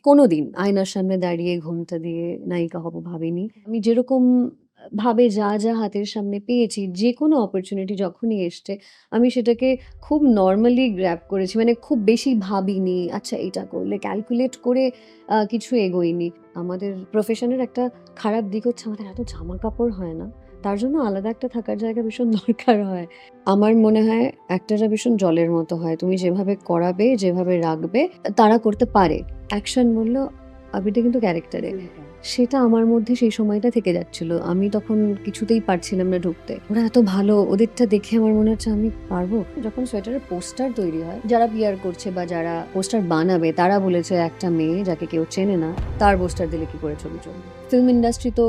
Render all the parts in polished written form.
কোনোদিন আয়নার সামনে দাঁড়িয়ে ঘোমটা দিয়ে নায়িকা হব ভাবিনি। আমি যেরকম ভাবে যা হাতের সামনে পেয়েছি, যেকোনো অপরচুনিটি যখনই এসছে, আমি সেটাকে খুব নরমালি গ্র্যাব করেছি। মানে খুব বেশি ভাবিনি, আচ্ছা এটা করলে ক্যালকুলেট করে কিছু এগোইনি। আমাদের প্রফেশনের একটা খারাপ দিক হচ্ছে আমাদের এত জামাকাপড় হয় না। তার জন্য আলাদা একটা থাকার জায়গা ভীষণ দরকার হয়। আমার মনে হয় অ্যাক্টররা ভীষণ জলের মতো হয়। তুমি যেভাবে করাবে, যেভাবে রাখবে তারা করতে পারে। অ্যাকশন বলল, আবিরটা কিন্তু ক্যারেক্টারে। সেটা আমার মধ্যে সেই সময়টা থেকে যাচ্ছিল। আমি তখন কিছুতেই পারছিলাম না ঢুকতে। ওরা এত ভালো, ওদেরটা দেখে আমার মনে হচ্ছে আমি পারবো। যখন সোয়েটারের পোস্টার তৈরি হয়, যারা পিআর করছে বা যারা পোস্টার বানাবে তারা বলেছে একটা মেয়ে যাকে কেউ চেনে না, তার পোস্টার দিলে কি করে ছবি চলবে? ফিল্ম ইন্ডাস্ট্রি তো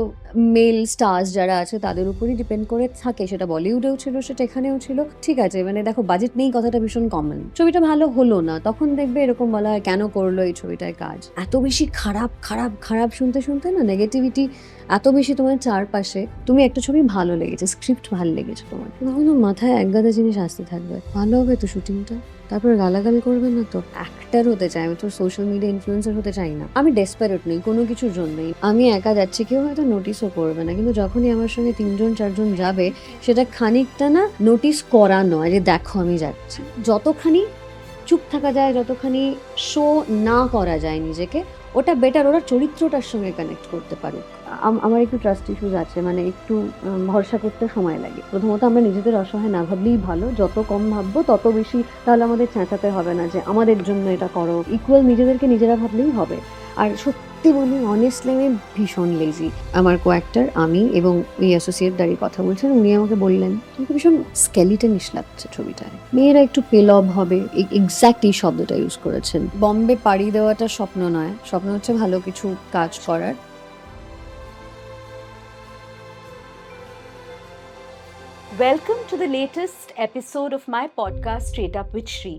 মেল স্টার্স যারা আছে তাদের উপরই ডিপেন্ড করে থাকে। সেটা বলিউডেও ছিল, সেটা এখানেও ছিল। ঠিক আছে, মানে দেখো বাজেট নেই কথাটা ভীষণ কমন। ছবিটা ভালো হলো না, তখন দেখবে এরকম বলা হয় কেন করলো এই ছবিটায় কাজ। এত বেশি খারাপ খারাপ খারাপ শুনতে শুনতে না নেগেটিভিটি এত বেশি তোমার চারপাশে। তুমি একটা ছবি ভালো লেগেছে, স্ক্রিপ্ট ভালো লেগেছে তোমার, তখন তো মাথায় একগাদা জিনিস আসতে থাকবে। ভালো হবে তো শুটিংটা, তারপরে গালাগাল করবে না তো। অ্যাক্টর হতে চাই আমি, তো সোশ্যাল মিডিয়া ইনফ্লুয়েন্সার হতে চাই না। আমি ডেসপারেট নই কোনো কিছুর জন্যই। আমি একা যাচ্ছি, কেউ হয়তো নোটিসও করবে না, কিন্তু যখনই আমার সঙ্গে ৩ জন ৪ জন যাবে, সেটা খানিকটা না নোটিস করানো, যে দেখো আমি যাচ্ছি। যতখানি চুপ থাকা যায়, যতখানি শো না করা যায় নিজেকে, ওটা বেটার। ওরা চরিত্রটার সঙ্গে কানেক্ট করতে পারুক। আমার একটু ট্রাস্ট ইস্যুস আছে, মানে একটু ভরসা করতে সময় লাগে। প্রথমত আমরা নিজেদের অসহায় না ভাবলেই ভালো। যত কম ভাববো তত বেশি, তাহলে আমাদের চেঁচাতে হবে না যে আমাদের জন্য এটা করো। ইকুয়াল নিজেদেরকে নিজেরা ভাবলেই হবে। আর সত্যি বলি অনেস্টলি আমি ভীষণ লেজি। আমার কো-অ্যাক্টর, আমি এবং ওই অ্যাসোসিয়েট দাঁড়িয়ে কথা বলছেন, উনি আমাকে বললেন তোমাকে ভীষণ স্কেলিটনিশ লাগছে ছবিটায়, মেয়েরা একটু পেলব হবে। এক্স্যাক্ট এই শব্দটা ইউজ করেছেন। বম্বে পাড়ি দেওয়াটা স্বপ্ন নয়, স্বপ্ন হচ্ছে ভালো কিছু কাজ করার। Welcome to the latest episode of my podcast Straight Up with Shri.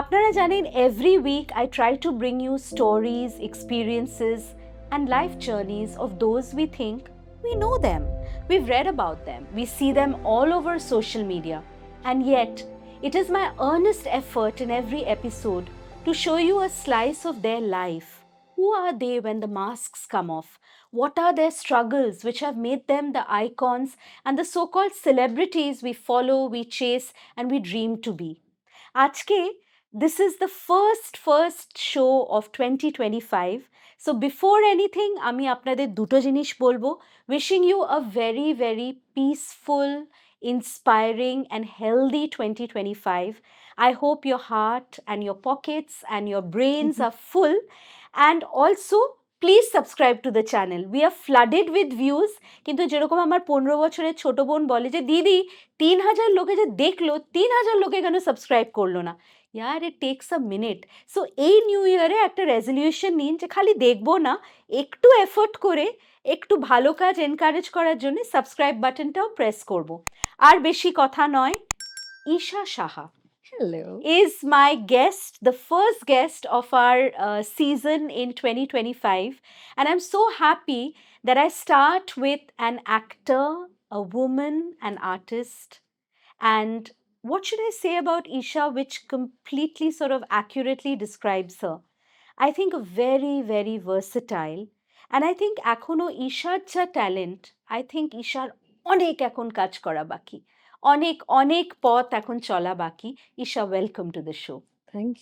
আপনারা জানেন, every week I try to bring you stories, experiences and life journeys of those we think we know them. We've read about them. We see them all over social media. And yet, it is my earnest effort in every episode to show you a slice of their life. Who are they when the masks come off? What are their struggles which have made them the icons and the so-called celebrities we follow, we chase and we dream to be? আজকে this is the first show of 2025. So before anything, আমি আপনাদের দুটো জিনিস বলবো. Wishing you a very, very peaceful, inspiring and healthy 2025. I hope your heart and your pockets and your brains are full. And also, please subscribe to the channel. We are flooded with views. কিন্তু যেরকম আমার 15 বছরের ছোট বোন বলে যে দিদি ৩,০০০ লোকে যে দেখলো, ৩,০০০ লোকে কেন সাবস্ক্রাইব করলো না? ইয়ার it takes a minute. So এই নিউ ইয়ারে একটা রেজলিউশন নিন যে খালি দেখবো না, একটু এফোর্ট করে একটু ভালো কাজ এনকারেজ করার জন্য সাবস্ক্রাইব বাটনটাও প্রেস করব। আর বেশি কথা নয়, Isha Saha hello. is my guest, the first guest of our season in 2025. And I'm so happy that I start with an actor, a woman, an artist. And what should I say about Isha, which completely sort of accurately describes her? I think very, very versatile. And I think এখনো ঈশার যা talent, I think ঈশার অনেক এখন কাজ করা বাকি, অনেক অনেক পথ এখন চলা বাকি। Isha, welcome to the show. Thank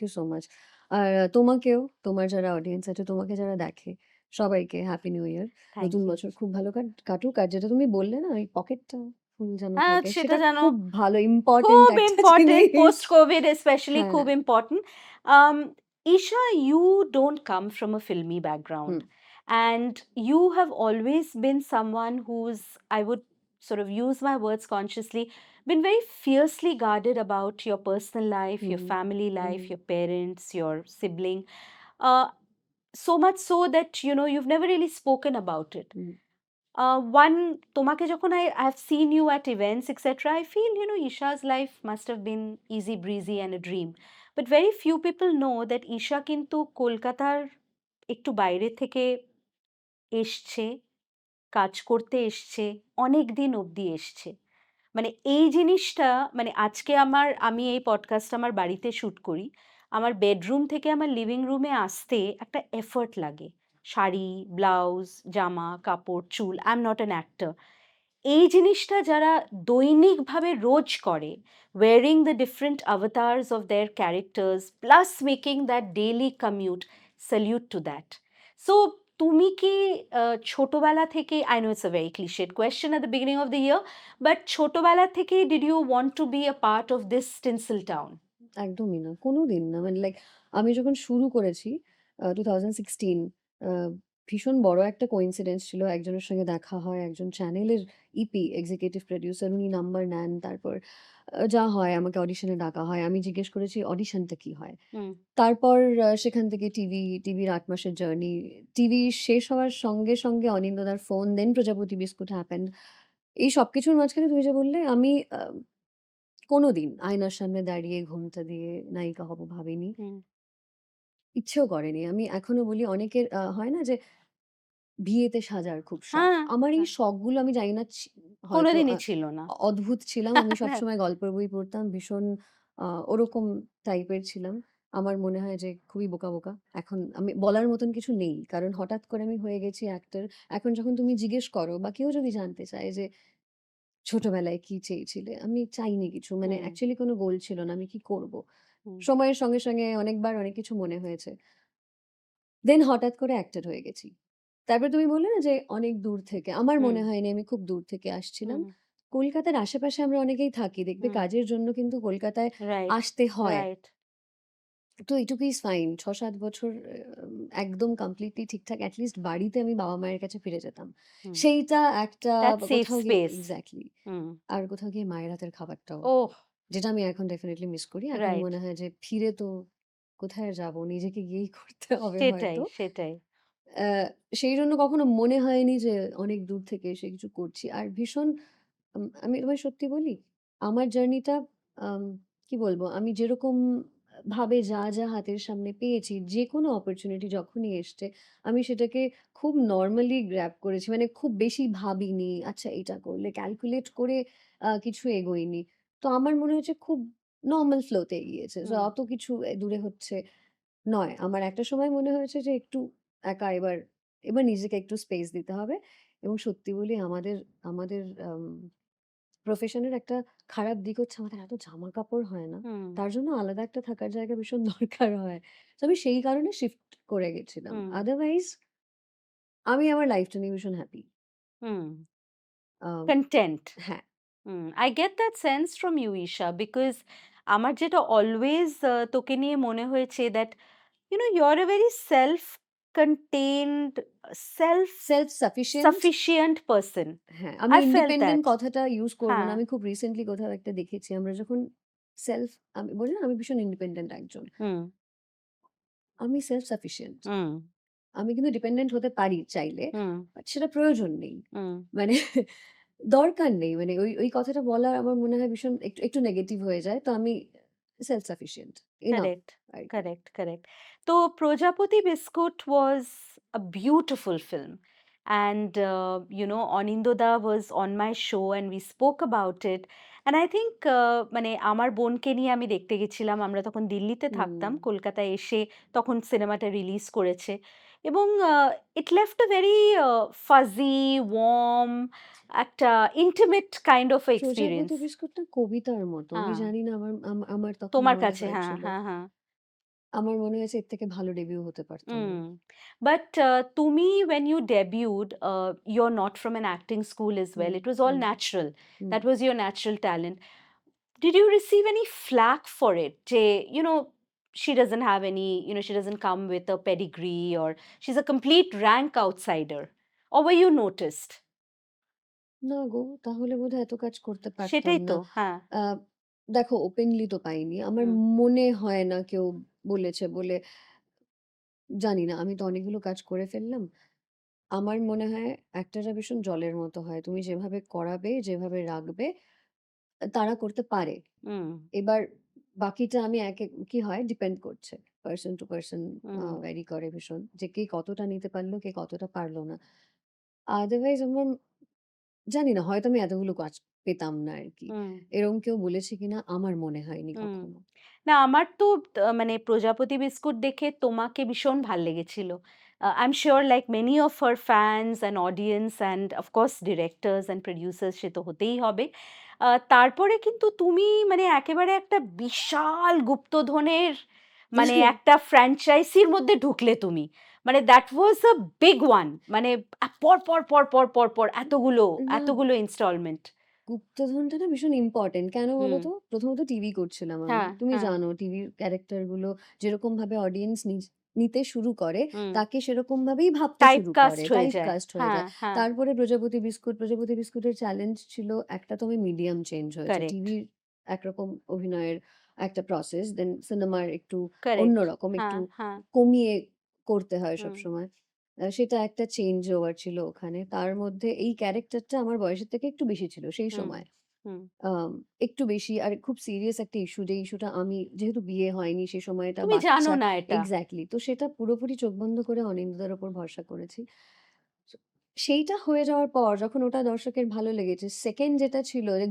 you so much. আর তোমাকেও, তোমার যারা অডিয়েন্স আছে, তোমাকে যারা দেখে, সবাইকে হ্যাপি নিউ ইয়ার। থ্যাংক নতুন ইউ। বছর খুব ভালো কাটুক। আর যেটা তুমি বললে না, ওই পকেটটা ফুল যেন হ্যাঁ, থাকে, সেটা সেটা যেন খুব ভালো ইম্পর্টেন্ট খুব একটা ইম্পর্টেন্ট, জিনিস। পোস্ট কোভিড স্পেশালি হ্যাঁ। খুব important. Isha, you don't come from a filmy background, hmm. and you have always been someone who's, I would sort of use my words consciously, been very fiercely guarded about your personal life, your hmm. family life, hmm. your parents, your sibling. Uh, so much so that, you know, you've never really spoken about it. Hmm. One, তোমাকে যখন I have seen you at events, etc., I feel, you know, Isha's life must have been easy breezy and a dream. But very few people know that Isha কিন্তু কলকাতার একটু বাইরে থেকে এসছে, কাজ করতে এসছে, অনেক দিন অবধি এসছে। মানে এই জিনিসটা, মানে আজকে আমি এই পডকাস্ট আমার বাড়িতে শ্যুট করি। আমার বেডরুম থেকে আমার লিভিং রুমে আসতে একটা এফর্ট লাগে। শাড়ি, ব্লাউজ, জামা, কাপড়, চুল। I am not an actor. এই জিনিসটা যারা দৈনিকভাবে রোজ করে, wearing the different avatars of their characters plus making that daily commute, salute to that. So তুমি কি ছোটবেলা থেকে, I know it's a very cliched question at the beginning of the year, but ছোটবেলা থেকেই did you want to be a part of this tinsel town? একদমই না। কোনোদিন না। মানে লাইক আমি যখন শুরু করেছি 2016 আ ভীষণ বড় একটা কোইন্সিডেন্স ছিল। একজনের সঙ্গে দেখা হয়, একজন চ্যানেলের ইপি এক্সিকিউটিভ প্রোডিউসার উনি নাম্বার নেন। তারপর যা হয় আমাকে অডিশনে ডাকা হয়। আমি জিজ্ঞেস করেছি অডিশনটা কি হয়? হুম, তারপর সেখান থেকে টিভির ৮ মাসের জার্নি। টিভি শেষ হওয়ার সঙ্গে, সঙ্গে অনিন্দ্যদার ফোন, দেন প্রজাপতি বিস্কুট হ্যাপেন্ড। এই সবকিছুর মাঝখানে তুমি যে বললে আমি কোনোদিন আয়নার সামনে দাঁড়িয়ে ঘোমটা দিয়ে নায়িকা হব ভাবিনি। হুম। ইচ্ছেও করেনি। আমি এখনো বলি অনেকের হয় না যে বিয়েতে সাজার খুব শখ। হ্যাঁ, আমার এই হ্যাঁ। শখগুলো আমি জানি না হয়তো কোনোদিনই ছিল না। অদ্ভুত ছিলাম। আমি হ্যাঁ, সবসময় গল্পের বই পড়তাম। ভীষণ ওরকম টাইপের ছিলাম। আমার মনে হয় যে খুবই বোকা, বোকা। এখন আমি বলার মতন কিছু নেই। কারণ হঠাৎ করে আমি হয়ে গেছি অ্যাক্টর। এখন যখন তুমি জিজ্ঞেস করো বা কেউ যদি জানতে চায় যে ছোটবেলায় কি চেয়েছিলে? আমি চাইনি কিছু। মানে হুম, অ্যাকচুয়ালি কোনো গোল ছিল না। আমি কি করব? হুম, সময়ের সঙ্গে, সঙ্গে অনেকবার অনেক কিছু মনে হয়েছে। দেন হঠাৎ করে অ্যাক্টর হয়ে গেছি। তারপরে তুমি বললে না যে অনেক দূর থেকে। আমার হুম, মনে হয়নি আমি খুব দূর থেকে আসছিলাম। হুম, কলকাতার আশেপাশে আমরা অনেকেই থাকি। দেখবে হুম। কাজের জন্য কিন্তু কলকাতায় রাইট, আসতে হয়। রাইট। তো এটুকুই ইস ফাইন। ৬-৭ বছর একদম কমপ্লিটলি ঠিকঠাক এট লিস্ট বাড়িতে আমি বাবা-মায়ের কাছে ফিরে যেতাম। হুম। সেইটা একটা দ্যাট সেফ কোথাও গিয়ে স্পেস। এক্সাক্টলি। হুম। আর কোথাও গিয়ে মায়ের হাতের খাবারটাও। ওহ! যেটা আমি এখন ডেফিনিটলি মিস করি। এখন রাইট। মনে হয় যে ফিরে তো কোথায় আর যাবো? নিজেকে গিয়েই করতে হবে সেটাই, হয়তো। সেটাই। অ্যা সেইজন্য কখনো মনে হয়নি যে অনেক দূর থেকে এসে কিছু করছি। আর ভীষণ আমি তোমায় সত্যি বলি, আমার জার্নিটা আম কি বলবো? আমি যেরকম ভাবে যা হাতের সামনে পেয়েছি, যেকোনো অপরচুনিটি যখনই এসছে, আমি সেটাকে খুব নরমালি গ্র্যাব করেছি। মানে খুব বেশি ভাবিনি, আচ্ছা এটা করলে ক্যালকুলেট করে কিছু এগোইনি। তো আমার মনে হয়েছে খুব নরমাল ফ্লো তে এগিয়েছে। সো হুম, অত কিছু দূরে হচ্ছে নয়। আমার একটা সময় মনে হয়েছে যে একটু একা এবার নিজেকে একটু স্পেস দিতে হবে। এবং সত্যি বলি আমাদের আমাদের প্রফেশন এর একটা খারাপ দিক হচ্ছে আমাদের এত জামাকাপড় হয় না। হুম, তার জন্য আলাদা একটা থাকার জায়গা ভীষণ দরকার হয়। তো আমি সেই কারণে শিফট করে গেছিলাম। হুম, আদারওয়াইজ আমি আমার লাইফটা নিয়ে ভীষণ হ্যাপি। হুম। আ কনটেন্ট। হ্যাঁ, হুম। I get that sense from you, Isha, because আমার যেটা অলওয়েজ তোকে নিয়ে মনে হয়েছে that you're a very self-contained, self sufficient self-sufficient person. হ্যাঁ, আমি I felt ইন্ডিপেন্ডেন্ট that. কথাটা ইউস করব না। হ্যাঁ। আমি খুব রিসেন্টলি কোথাও একটা দেখেছি। আমরা যখন সেলফ আমি বলি না আমি ভীষণ ইন্ডিপেন্ডেন্ট একজন। হুম, আমি সেলফ সাফিশিয়েন্ট। হুম, আমি কিন্তু ডিপেন্ডেন্ট হতে পারি চাইলে। হুম, বাট সেটা প্রয়োজন নেই। হুম। মানে দরকার নেই। মানে ওই কথাটা বলা আমার মনে হয় ভীষণ একটু নেগেটিভ হয়ে যায়। তো আমি সেলফ সাফিশিয়েন্ট এনাফ Correct, আরকি। correct, correct. So Projapati Biscuit was a beautiful film. And Anindoda was on my show and we spoke about it. And I think মানে আমার বোনকে নিয়ে আমি দেখতে গেছিলাম। আমরা তখন দিল্লিতে হুম। থাকতাম। কলকাতায় এসে তখন সিনেমাটা রিলিজ করেছে। এবং it left a very fuzzy, warm, একটা intimate kind of a প্রজাপতি experience. বিস্কুটটা কবিতার মতো। আমি হ্যাঁ, জানি না আমার তখন তোমার মনে কাছে হ্যাঁ, হয়েছিল। হ্যাঁ, হ্যাঁ। আমার মনে হয়েছে এর থেকে ভালো ডেবিউ হতে পারত না। But to me, when you debuted, you're not from an acting school as well. Hmm, It was all hmm, natural. Hmm. That was your natural talent. Did you receive any flack for it? She doesn't have any, she doesn't come with a pedigree or she's a complete rank outsider. Or were you noticed? না গো, তাহলে বোধহয় এত কাজ করতে পারতাম সেটাই না। তো, হ্যাঁ। আ দেখো ওপেনলি তো পাইনি। আমার হুম, মনে হয় না কেউ বলেছে বলে জানি না। আমি তো অনেকগুলো কাজ করে ফেললাম। আমার মনে হয় অ্যাক্টররা ভীষণ জলের মতো হয়। তুমি যেভাবে করাবে, যেভাবে রাখবে তারা করতে পারে। হুম, এবার বাকিটা আমি কি হয় ডিপেন্ড করছে। Person to person hmm, vary করে ভীষণ। যে কে কতটা নিতে পারল, কে কতটা পারল না। আদারওয়াইজ আমার জানি না হয়তো আমি এতগুলো কাজ পেতাম না আরকি। হুম। এরকম কেউ বলেছে কিনা আমার মনে হয়নি হুম। কখনো। না আমার তো মানে প্রজাপতি বিস্কুট দেখে তোমাকে ভীষণ ভাল লেগেছিল। I am sure like many of her fans and audience and of course directors and producers সে তো হতেই হবে। তারপরে কিন্তু তুমি মানে একেবারে একটা বিশাল গুপ্তধনের মানে একটা ফ্র্যাঞ্চাইজির মধ্যে ঢুকলে তুমি। মানে that was a big one. মানে পর, পর, পর, পর, পর, পর এতগুলো, না, এতগুলো ইনস্টলমেন্ট। গুপ্তধনটা না ভীষণ ইম্পোর্টেন্ট। কেন বলো হুম। তো? প্রথমত টিভি করছিলাম আমি। হ্যাঁ, তুমি হ্যাঁ। জানো টিভির ক্যারেক্টার গুলো যেরকমভাবে অডিয়েন্স নিতে শুরু করে, হুম। তাকে সেরকমভাবেই ভাবতে শুরু করে। টাইপকাস্ট হয়ে টাইপ যায়। কাস্ট হয়ে হ্যাঁ, যায়। হ্যাঁ। তারপরে প্রজাপতি বিস্কুটের চ্যালেঞ্জ ছিল একটা তো মিডিয়াম চেঞ্জ হয়েছে। কারেক্ট, টিভির একরকম অভিনয়ের একটা প্রসেস, দেন সিনেমার একটু কারেক্ট। অন্যরকম, একটু হ্যাঁ, হ্যাঁ। কমিয়ে করতে হয় হুম, সবসময়। সেটা একটা চেঞ্জ ওভার ছিল ওখানে। তার মধ্যে এই ক্যারেক্টারটা আমার বয়সের থেকে একটু বেশি ছিল সেই হুম, সময়। হুম। আম একটু বেশি আর খুব সিরিয়াস একটা ইস্যু, যে ইস্যুটা আমি যেহেতু বিয়ে হয়নি সে সময়টা তুমি জানো বাচ্চা, না এটা। এক্সাক্টলি। তো সেটা পুরোপুরি চোখ বন্ধ করে অনিন্দ্যদার উপর ভরসা করেছি। সো সেইটা হয়ে যাওয়ার পর যখন ওটা দর্শকের ভালো লেগেছে, 2nd যেটা ছিল যে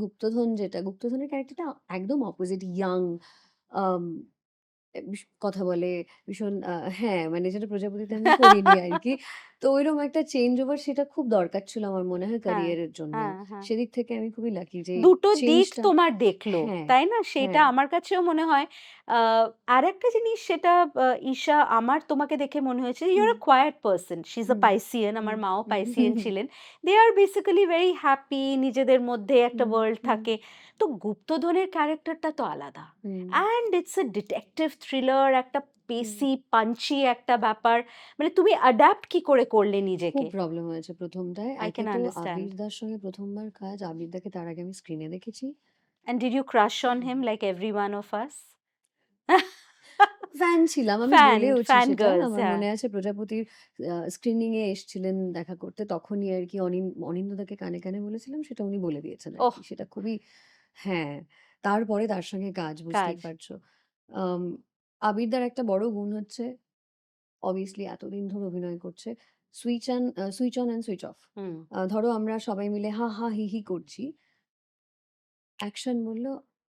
গুপ্তধনের ক্যারেক্টারটা একদম অপোজিট, ইয়াং, আম কথা বলে ভীষণ, হ্যাঁ, মানে যেটা প্রজাপতিতে আমি করিনি আরকি। তো ঐরকম একটা চেঞ্জ ওভার সেটা খুব দরকার ছিল আমার মনে হয় হ্যাঁ, ক্যারিয়ারের জন্যেও। হ্যাঁ, হ্যাঁ। সেদিক থেকে আমি খুবই লাকি যে এই দুটো দিক চেঞ্জটা। তোমার দেখলো, হ্যাঁ, তাই না? সেটা হ্যাঁ। আমার কাছেও মনে হয় আ আরেকটা জিনিস সেটা ঈশা আমার তোমাকে দেখে মনে হয়েছে you are hmm, a quiet person. She is a hmm, Piscean. Hmm, আমার মাও হুম, পাইসিয়ান ছিলেন। They are basically very happy নিজেদের মধ্যে একটা হুম, ওয়ার্ল্ড হুম, থাকে। তো গুপ্তধনের ক্যারেক্টারটা তো আলাদা। Hmm, and it's a detective thriller একটা হুম। পেসি, পাঞ্চি একটা ব্যাপার। মানে তুমি অ্যাডাপ্ট কি করে করলে খুব নিজেকে? প্রবলেম হয়েছে ১ম টায়। আই একে ক্যান তো আন্ডারস্ট্যান্ড। আবির দার সঙ্গে ১ম বার কাজ। আবির দাকে তার আগে আমি স্ক্রিনে দেখেছি। And did you crush on him like every one of us? Fan ছিলাম। আমি বলেওছি ফ্যান সেটা। গার্লস আমার হ্যাঁ। মনে আছে প্রজাপতির স্ক্রিনিং এ এসছিলেন দেখা করতে। তখনই আরকি অনিন্দ্যদাকে কানে, কানে বলেছিলাম, সেটা উনি বলে দিয়েছেন ওহ! আরকি। সেটা খুবই, হ্যাঁ, তারপরে তার সঙ্গে কাজ, বুঝতেই কাজ। পারছো। আম আবিরদার একটা বড় গুণ হচ্ছে obviously এতদিন ধরে অভিনয় করছে। Switch on and switch off. Hmm. ধরো আমরা সবাই মিলে হা, হা, হি, হি করছি। অ্যাকশন বলল,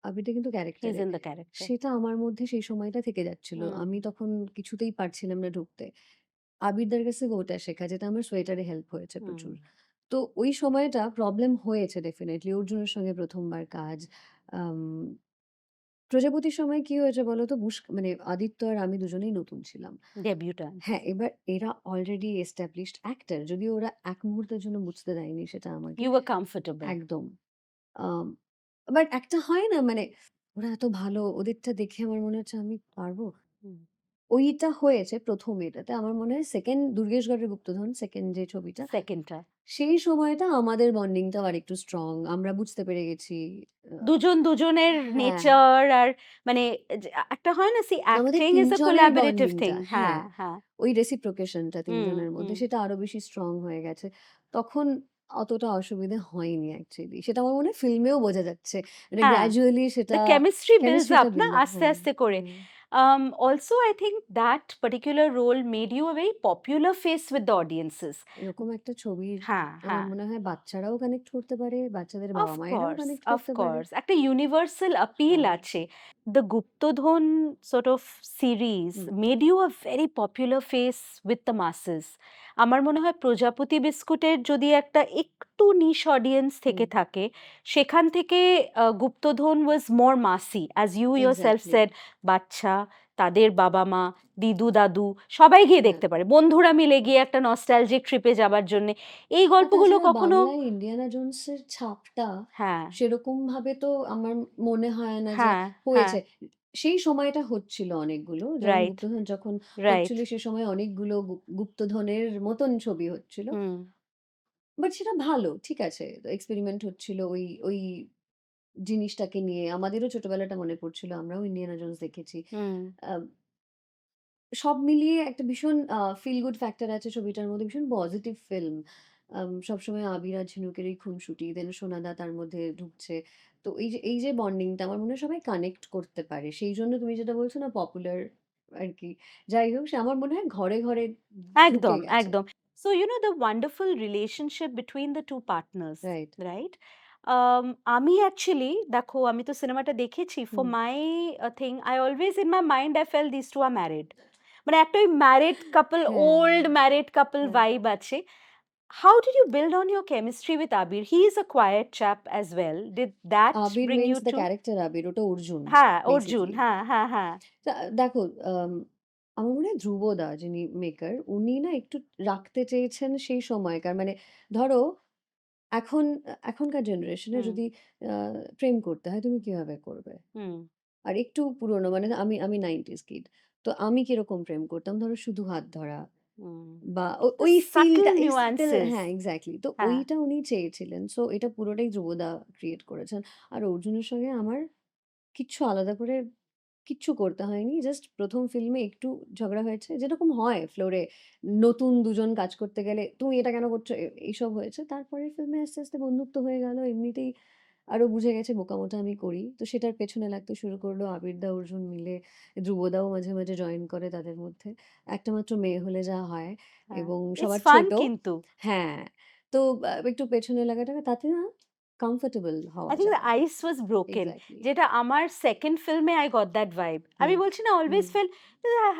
আবিরদা কিন্তু হি ইজ ক্যারেক্টারে। In the character. সেটা আমার মধ্যে সেই সময়টা থেকে যাচ্ছিল। হুম, আমি তখন কিছুতেই পারছিলাম না ঢুকতে। আবিরদার কাছ থেকে ওটা শেখা, যেটা আমার সোয়েটারে হেল্প হয়েছে হুম। প্রচুর। তো ওই সময়টা প্রবলেম হয়েছে ডেফিনিটলি। অর্জুনের সঙ্গে ১ম বার কাজ। আম প্রজাপতির সময় কি হয়েছে বলো তো? মানে আদিত্য আর আমি দুজনেই নতুন ছিলাম। ডেবিউট্যান্টস। হ্যাঁ, এবার এরা অলরেডি এস্টাবলিশড অ্যাক্টর। যদিও ওরা এক মুহূর্তের জন্য বুঝতে দেয়নি সেটা আমাকে। You were comfortable. একদম। আম বাট একটা হয় না, মানে ওরা এত ভালো, ওদেরটা দেখে আমার মনে হচ্ছে আমি পারব। হুম। ওইটা হয়েছে ১ম এটাতে। আমার মনে হয় 2nd দুর্গেশগড়ের গুপ্তধন, 2nd যে ছবিটা, সেকেন্ডটা। সেই সময়টা আমাদের বন্ডিংটাও আরেকটু স্ট্রং। আমরা বুঝতে পেরে গেছি। আ দুজন দুজনের হ্যাঁ, নেচার আর মানে যে একটা হয় না সি আমাদের অ্যাক্টিং ৩ ইজ আ জনের কোলাবোরেটিভ থিং। বন্ডিংটা, হ্যাঁ, হ্যাঁ, হ্যাঁ। ওই রেসিপ্রোকেশন টা ৩ হুম, জনের মধ্যে হুম। সেটা আরো বেশি স্ট্রং হয়ে গেছে। তখন অতটা অসুবিধে হয়নি অ্যাকচুয়ালি। সেটা আমার মনে হয় ফিল্মেও বোঝা যাচ্ছে। মানে হ্যাঁ। গ্র্যাজুয়ালি সেটা The chemistry builds কেমিস্ট্রিটা up না বিল্ড আপ, আস্তে, হ্যাঁ, আস্তে করে। হুম। Also I think that particular role made you a very popular face with the audiences. এরকম একটা ছবির হ্যাঁ, আমার হ্যাঁ। মনে হয় বাচ্চারাও কানেক্ট করতে পারে, বাচ্চাদের বাবা-মায়েরাও কানেক্ট অফ করতে পারে। কোর্স একটা ইউনিভার্সাল আপিল হ্যাঁ, আছে। দ্য গুপ্তধন sort of series hmm, made you a very popular face with the masses. আমার মনে হয় প্রজাপতি বিস্কুটের যদি একটা একটু নিশ অডিয়েন্স হুম, থেকে থাকে, সেখান থেকে গুপ্তধন was more massy as you yourself exactly. said বাচ্চা, তাদের বাবা-মা, দিদু-দাদু সবাই গিয়ে হ্যাঁ। দেখতে পারে। বন্ধুরা মিলে গিয়ে একটা নস্টালজিক ট্রিপে যাবার জন্যে। এই আর গল্পগুলো তাছাড়া কখনো বাংলায় ইন্ডিয়ানা জোনসের ছাপটা হ্যাঁ। সেরকমভাবে তো আমার মনে হয় না যে হ্যাঁ, হ্যাঁ, হয়েছে। সেই সময়টা হচ্ছিল অনেকগুলো। যেমন রাইট, গুপ্তধন যখন রাইট। হচ্ছিল সে সময় অনেকগুলো গুপ্তধনের মতন ছবি হচ্ছিল। হুম, বাট সেটা ভালো, ঠিক আছে। এক্সপেরিমেন্ট হচ্ছিল ওই জিনিসটাকে নিয়ে। আমাদেরও ছোটবেলাটা মনে পড়ছিল। আমরাও ইন্ডিয়ানা জোনস দেখেছি। হুম, আ সব মিলিয়ে একটা ভীষণ ফিল গুড ফ্যাক্টর আছে ছবিটার মধ্যে। ভীষণ পজিটিভ ফিল্ম। সবসময় আবির আর ঝিনুকের এই খুনসুটি, দেন সোনাদা তার মধ্যে ঢুকছে। তো এই যে বন্ডিংটা আমার মনে হয় সবাই কানেক্ট করতে পারে। সেইজন্য তুমি যেটা বলছো না পপুলার আরকি। যাই হোক, সে আমার মনে হয় ঘরে, ঘরে ঢুকে একদম, গেছে। একদম। So, you know, the wonderful relationship between the 2 partners, right. right? আমি অ্যাকচুয়ালি দেখো আমি তো সিনেমাটা দেখেছি for hmm, my thing I always in my mind I feel this to are married মানে একটা ওই ম্যারিড কাপল হ্যাঁ, ওল্ড ম্যারিড কাপল হ্যাঁ। ভাইব আছে how did you build on your chemistry with Abir he is a quiet chap as well did that Abir bring you means the two character Abir, ওটা অর্জুন হ্যাঁ Arjun basically. হ্যাঁ হ্যাঁ হ্যাঁ দেখো, আমার মনে হয় ধ্রুবদা যিনি মেকার, উনি না একটু রাখতে চেয়েছেন সেই সময়কার, মানে ধরো এখনকার জেনারেশনে হুম যদি প্রেম করতে হয় তুমি কিভাবে করবে? হুম আর একটু পুরনো, মানে আমি 90s কিড। তো আমি কিরকম প্রেম করতাম, ধরো শুধু হাত ধরা হুম বা দ্য ওই সাটল ফিলটা স্টিল, নিউয়ান্সেস হ্যাঁ, এক্সাক্টলি। তো হ্যাঁ ওইটা উনি চেয়েছিলেন। সো এটা পুরোটাই ধ্রুবদা ক্রিয়েট করেছেন। আর অর্জুনের সঙ্গে আমার কিচ্ছু আলাদা করে কিচ্ছু করতে হয়নি। জাস্ট ১ম ফিল্মে একটু ঝগড়া হয়েছে। যেরকম হয় ফ্লোরে নতুন দুজন কাজ করতে গেলে, "তুমি এটা কেন করছো?" এইসব হয়েছে। তারপরের ফিল্মে আস্তে, আস্তে বন্ধুত্ব হয়ে গেল। এমনিতেই আরো বুঝে গেছে বোকামোটা আমি করি। তো সেটার পেছনে লাগতে শুরু করলো। আবিরদা, অর্জুন মিলে, ধ্রুবদাও মাঝে, মাঝে জয়েন করে তাদের মধ্যে। একটা মাত্র মেয়ে হলে যা হয় হ্যাঁ এবং ইটস সবার ফান ছোট। কিন্তু হ্যাঁ, তো একটু পেছনে লাগাটা তাতে না কমফোর্টেবল I হওয়া think the যায়। ice was broken. এক্সাক্টলি। যেটা আমার সেকেন্ড ফিল্মে I got that vibe. আমি হুম, বলছি না হুম, always felt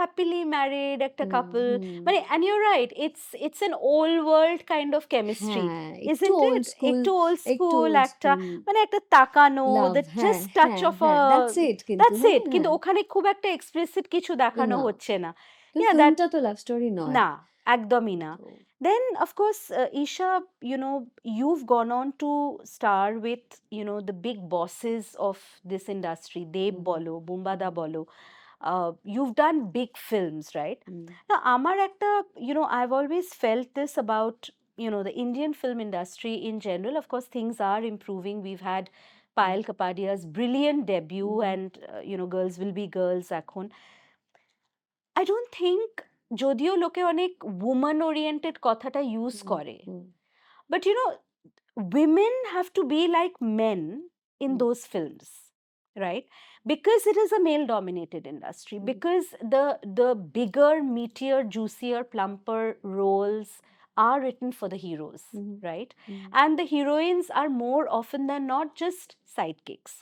happily married একটা হুম, couple হুম। মানে and you're right it's an old world kind of chemistry হ্যাঁ, একটু isn't it ওল্ড স্কুল, একটু old একটু school ওল্ড একটা স্কুল মানে একটা তাকানো লাভ। the হ্যাঁ, just touch হ্যাঁ, of a হ্যাঁ। দ্যাটস ইট কিন্তু, that's হ্যাঁ, it কিন্তু হ্যাঁ। ওখানে খুব একটা explicit কিছু দেখানো না। হচ্ছে না কিন্তু yeah that ফিল্মটা তো লাভ স্টোরি নয়। না, একদমই না। তো Then of course, Isha, you've gone on to star with, the big bosses of this industry, Deb হুম, হুম, বলো, হুম, Bumbada হুম, বলো. You've done big films, right? হুম, Now, আমার একটা, I've always felt this about, the Indian film industry in general. Of course, things are improving. We've had hmm, Payal Kapadia's brilliant hmm, debut hmm, and, Girls Will Be Girls এখন I don't think যদিও লোকে অনেক woman oriented কথাটা use hmm, করে hmm, but women have to be like men in hmm, those films, right? Because it is a male dominated industry, hmm, because the bigger meatier juicier plumper roles are written for the heroes, hmm, right? Hmm, And the heroines are more often than not just sidekicks.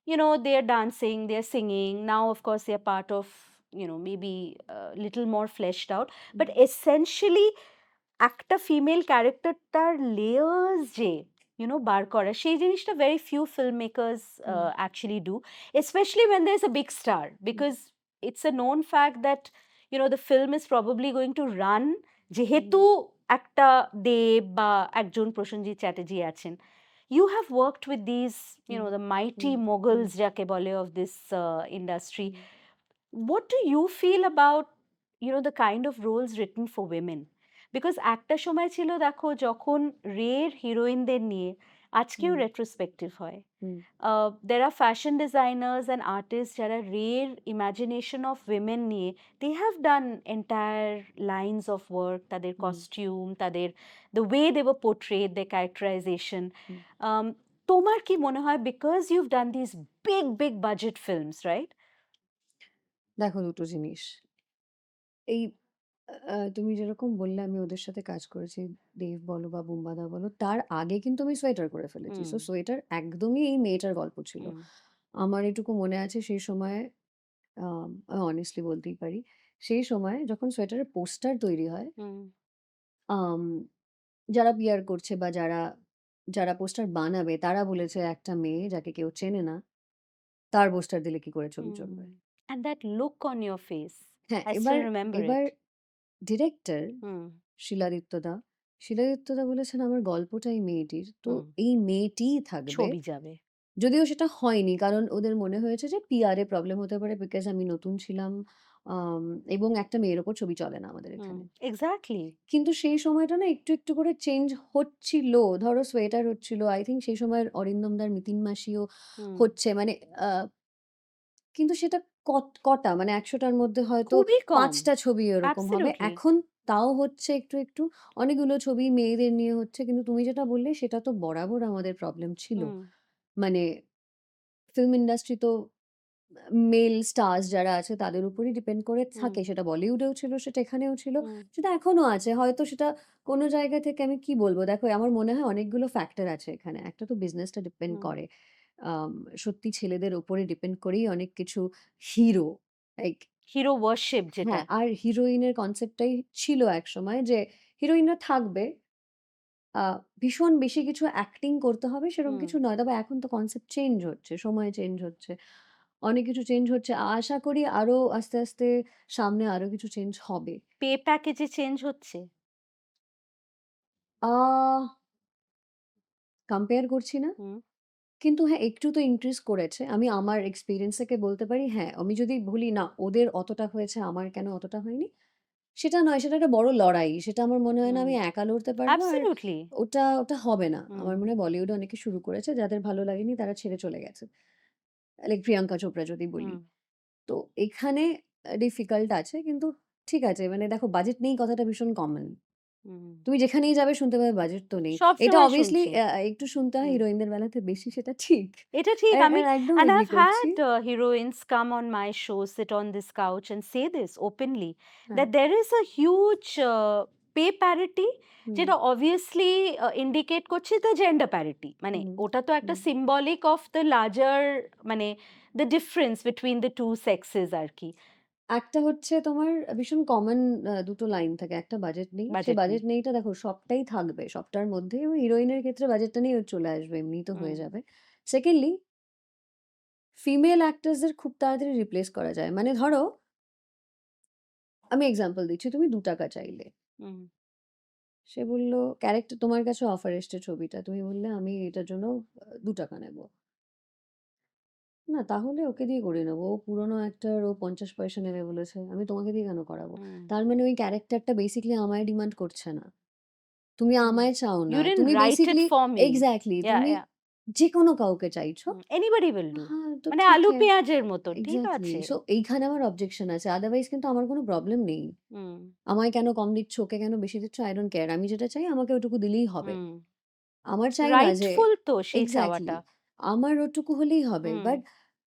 They're dancing, they're singing, now of course they're part of, maybe a little more fleshed out, hmm, but essentially একটা female character তার layers যে বার করা সেই জিনিসটা very few filmmakers hmm, actually do, especially when there's a big star, hmm, because it's a known fact that the film is probably going to run হুম, যেহেতু একটা দেব বা একজন প্রসেনজিৎ চ্যাটার্জি আছেন. You have worked with these, hmm, the hmm, mighty hmm, moguls যাকে বলে of this industry. Hmm. What do you feel about, the kind of roles written for women? Because একটা সময় ছিল দেখো যখন রের হিরোইনদের নিয়ে আজকেও হুম, রেট্রোস্পেক্টিভ হয়. হুম, There are fashion designers and artists যারা রের imagination of women নিয়ে they have done entire lines of work, তাদের হুম, costume, তাদের the way they were portrayed, their characterization. Hmm. Um, তোমার কি মনে হয় because you've done these big budget films, right? দেখো, দুটো জিনিস। এই তুমি যেরকম বললে আমি ওদের সাথে কাজ করেছি, দেব বলো বা বুম্বাদা বলো, তার আগে কিন্তু আমি সোয়েটার করে ফেলেছি। হুম সো সোয়েটার একদমই এই মেয়েটার গল্প ছিল। হুম আমার এটুকু মনে আছে সেই সময়ে, আমি অনেস্টলি বলতেই পারি। সেই সময় যখন সোয়েটারের পোস্টার তৈরি হয়, হুম আম যারা পিআর করছে বা যারা পোস্টার বানাবে তারা বলেছে একটা মেয়ে যাকে কেউ চেনে না, তার পোস্টার দিলে কি করে ছবি হুম চলবে? and that look on your face, হ্যাঁ, I এবার still remember এবার it. ডিরেক্টর হুম শিলাদিত্যদা, শিলাদিত্যদা বলেছেন আমার গল্পটা এই মেয়েটির। তো হুম এই মেয়েটিই থাকবে। ছবি যাবে যদিও সেটা হয়নি। কারণ ওদের মনে হয়েছে যে পিআর এ প্রবলেম হতে পারে বিকজ আমি নতুন ছিলাম। আম এবং একটা মেয়ের উপর ছবি চলে না আমাদের হুম এখানে। এক্স্যাক্টলি কিন্তু সেই সময়টা না একটু, একটু করে চেঞ্জ হচ্ছিল। ধরো সোয়েটার হচ্ছিল। আই থিংক সেই সময় অরিন্দম দার মিতিন মাসিও হুম হচ্ছে। মানে আ কিন্তু সেটা কটা মানে ১০০ টার মধ্যে হয়তো খুবই ৫ কম টা ছবি এরকম হবে। অ্যাবসলিউটলি এখন তাও হচ্ছে একটু, একটু। অনেকগুলো ছবি মেয়েদের নিয়ে হচ্ছে। কিন্তু তুমি যেটা বললে সেটা তো বরাবর আমাদের প্রবলেম ছিল। হুম মানে ফিল্ম ইন্ডাস্ট্রি তো মেল স্টার্স যারা আছে তাদের উপরই ডিপেন্ড করে হুম, থাকে। সেটা বলিউডেও ছিল, সেটা এখানেও ছিল, হুম, সেটা এখনো আছে। হয়তো সেটা কোনো জায়গা থেকে আমি কি বলবো? দেখো আমার মনে হয় অনেকগুলো ফ্যাক্টর আছে এখানে। একটা তো বিজনেসটা ডিপেন্ড হুম। করে। আম সত্যি ছেলেদের উপরে ডিপেন্ড করেই অনেক কিছু হিরো লাইক হিরো ওয়ারশিপ যেটা। হ্যাঁ, আর হিরোইনের কনসেপ্টটাই ছিল একসময় যে হিরোইনরা থাকবে আ ভীষণ বেশি কিছু অ্যাক্টিং করতে হবে সেরকম হুম। কিছু নয়। তবে এখন তো কনসেপ্ট চেঞ্জ হচ্ছে, সময় চেঞ্জ হচ্ছে। অনেক কিছু চেঞ্জ হচ্ছে। আশা করি আরো আস্তে, আস্তে সামনে আরো কিছু চেঞ্জ হবে। পে প্যাকেজে চেঞ্জ হচ্ছে? আ কম্পেয়ার করছি না। হুম, কিন্তু হ্যাঁ, একটু তো ইনক্রিজ করেছে। আমি আমার এক্সপেরিয়েন্স থেকে বলতে পারি হ্যাঁ, আমি যদি বলি না ওদের অতটা হয়েছে আমার কেন অতটা হয়নি? সেটা নয়, সেটা একটা বড় লড়াই। সেটা আমার মনে হয় না হুম। আমি একা লড়তে পারবো। আর অ্যাবসোলিউটলি। ওটা হবে না। হুম, আমার মনে হয় বলিউডে অনেকে শুরু করেছে। যাদের ভালো লাগেনি তারা ছেড়ে চলে গেছে। লাইক প্রিয়াঙ্কা চোপড়া যদি বলি। হুম, তো এখানে ডিফিকাল্ট আছে। কিন্তু ঠিক আছে মানে দেখো বাজেট নেই কথাটা ভীষণ কমন। হুম। তুমি যেখানেই যাবে শুনতে পাবে বাজেট তো নেই। এটা সবসময় অবভিয়াসলি শুনছি। একটু শুনতে হয় হুম। হিরোইনদের বেলাতে বেশি সেটা ঠিক। এটা ঠিক। আমি একদম and এগ্রি I've করছি। had heroines come on my show, sit on this couch and say this openly হ্যাঁ, that there is a huge pay parity হুম, যেটা obviously indicate করছে the gender parity। মানে হুম, ওটা তো একটা হুম। symbolic of the larger মানে the difference between the two sexes আর কি। একটা হচ্ছে তোমার ভীষণ কমন দুটো লাইন থাকে। একটা বাজেট নেই। সে বাজেট নেই। বাজেট নেইটা দেখো সবটাই থাকবে। সবটার মধ্যেই এবং হিরোইনের ক্ষেত্রে বাজেটটা নিয়ে চলে আসবে। এমনিই তো হুম, হয়ে যাবে। সেকেন্ডলি ফিমেল অ্যাক্টরসদের খুব তাড়াতাড়ি রিপ্লেস করা যায়। মানে ধরো আমি এক্সাম্পল দিচ্ছি। তুমি ৳২ চাইলে। হুম, সে বলল ক্যারেক্টার তোমার কাছে অফার এসছে ছবিটা। তুমি বললে আমি এটার জন্য ৳২ নেব। না তাহলে ওকে দিয়ে করিয়ে নেব। ও পুরনো অ্যাক্টর ও ৫০ পয়সা নেবে বলেছে। আমি তোমাকে দিয়ে কেন করাবো? হুম, তার মানে ওই ক্যারেক্টারটা বেসিক্যালি আমায় ডিমান্ড করছে না। তুমি হুম। আমায় চাও না। You didn't তুমি write it basically for me. Exactly Yeah, তুমি yeah. যেকোনো কাউকে চাইছো। Anybody will do. হ্যাঁ, তো মানে ঠিক আলু হ্যাঁ। পেঁয়াজের মতো। ঠিক এক্সাক্টলি। আছে। সো এইখানে আমার অবজেকশন আছে। আদারওয়াইজ কিন্তু আমার কোনো প্রবলেম নেই। হুম, আমায় কেন কম দিচ্ছ, ওকে কেন বেশি দিচ্ছ I don't care. আমি যেটা চাই আমাকে ওটুকু দিলেই হবে। হুম। আমার চাই না যে রাইটফুল তো সেই এক্সাক্টলি চাওয়াটা। আমার ওটুকু হলেই হবে। হুম। বাট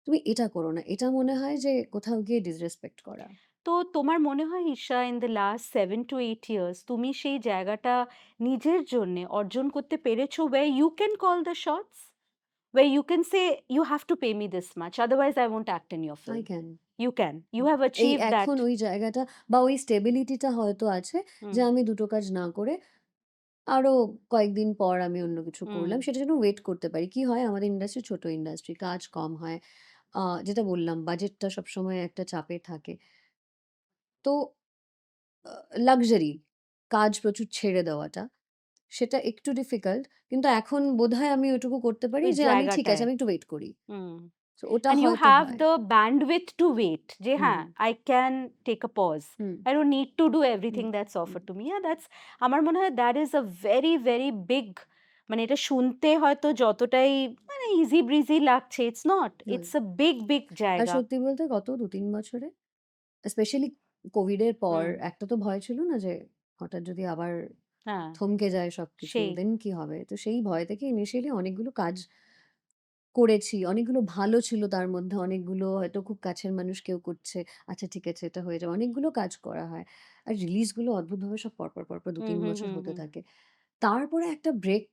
তুমি এটা করো না। এটা মনে হয় যে কোথাও গিয়ে ডিসরেসপেক্ট করা। তো তোমার মনে হয় Isha in the last 7 to 8 years তুমি সেই জায়গাটা নিজের জন্যে অর্জন করতে পেরেছো where you can call the shots? Where you can say, "You have to pay me this much, otherwise I won't act in your I film." can. You can. You have এই achieved that. এখন ওই জায়গাটা বা ওই স্টেবিলিটিটা হয়তো আছে হুম, যে আমি দুটো কাজ না করে আরো কয়েকদিন পর আমি অন্য কিছু হুম, করলাম। সেটার জন্য ওয়েট করতে পারি। কি হয় আমাদের ইন্ডাস্ট্রি ছোট ইন্ডাস্ট্রি, কাজ কম হয়। যেটা বললাম বাজেটটা সবসময় একটা চাপে থাকে। তো আ লাক্সারি কাজ প্রচুর ছেড়ে দেওয়াটা সেটা একটু ডিফিকাল্ট। কিন্তু এখন বোধহয় আমি ওইটুকু করতে পারি ওই যে আমি ঠিক আছে জায়গাটায়। আমি একটু ওয়েট করি। হুম। সো ওটা And you হয়তো have হয়। the bandwidth to wait যে হুম, হ্যাঁ, হুম, I can take a pause. Hmm, I don't need to do hmm, everything that's hmm, offered to me. Yeah, that's আমার মনে হয় that is a very, very big মানে এটা শুনতে হয়তো যতটাই মানে easy breezy লাগছে, it's not. নয়। It's a big, big আর জায়গা। সত্যি বলতে গত ২-৩ বছরে স্পেশালি কোভিডের পর হুম, একটা তো ভয় ছিল না যে হঠাৎ যদি আবার হ্যাঁ, থমকে যায় সবকিছু সেই। দেন কি হবে? তো সেই ভয় থেকে ইনিশিয়ালি অনেকগুলো কাজ করেছি। অনেকগুলো ভালো ছিল তার মধ্যে। অনেকগুলো হয়তো খুব কাছের মানুষ কেউ করছে। আচ্ছা ঠিক আছে এটা হয়ে যাবে। অনেকগুলো কাজ করা হয়। আর রিলিজ গুলো অদ্ভুতভাবে সব পরপর হুম, ২-৩ হুম, বছর হুম, হতে হুম, থাকে। তারপরে একটা ব্রেক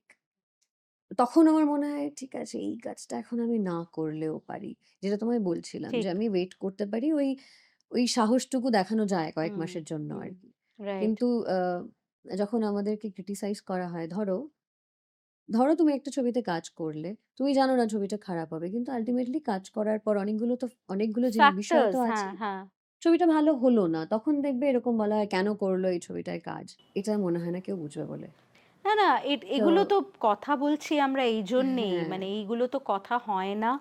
তখন আমার মনে হয় ঠিক আছে এই কাজটা এখন আমি না করলেও পারি। যেটা তোমায় বলছিলাম যে ঠিক। আমি ওয়েট করতে পারি ওই সাহসটুকু দেখানো যায় কয়েক হুম, মাসের জন্য হুম, আরকি। রাইট। কিন্তু যখন আমাদেরকে ক্রিটিসাইজ করা হয় ধরো তুমি একটা ছবিতে কাজ করলে, তুমি জানো না ছবিটা খারাপ হবে। কিন্তু আল্টিমেটলি কাজ করার পর অনেকগুলো যে বিষয় তো ফ্যাক্টরস আছে। হ্যাঁ, হ্যাঁ। ছবিটা ভালো হলো না। তখন দেখবে এরকম বলা হয়, "কেন করলো এই ছবিটায় কাজ?" এটা মনে হয় না কেউ বুঝবে বলে। না, না, তো এগুলো তো কথা বলছি আমরা এইজন্যেই। হ্যাঁ, মানে এইগুলো তো কথা হয় না।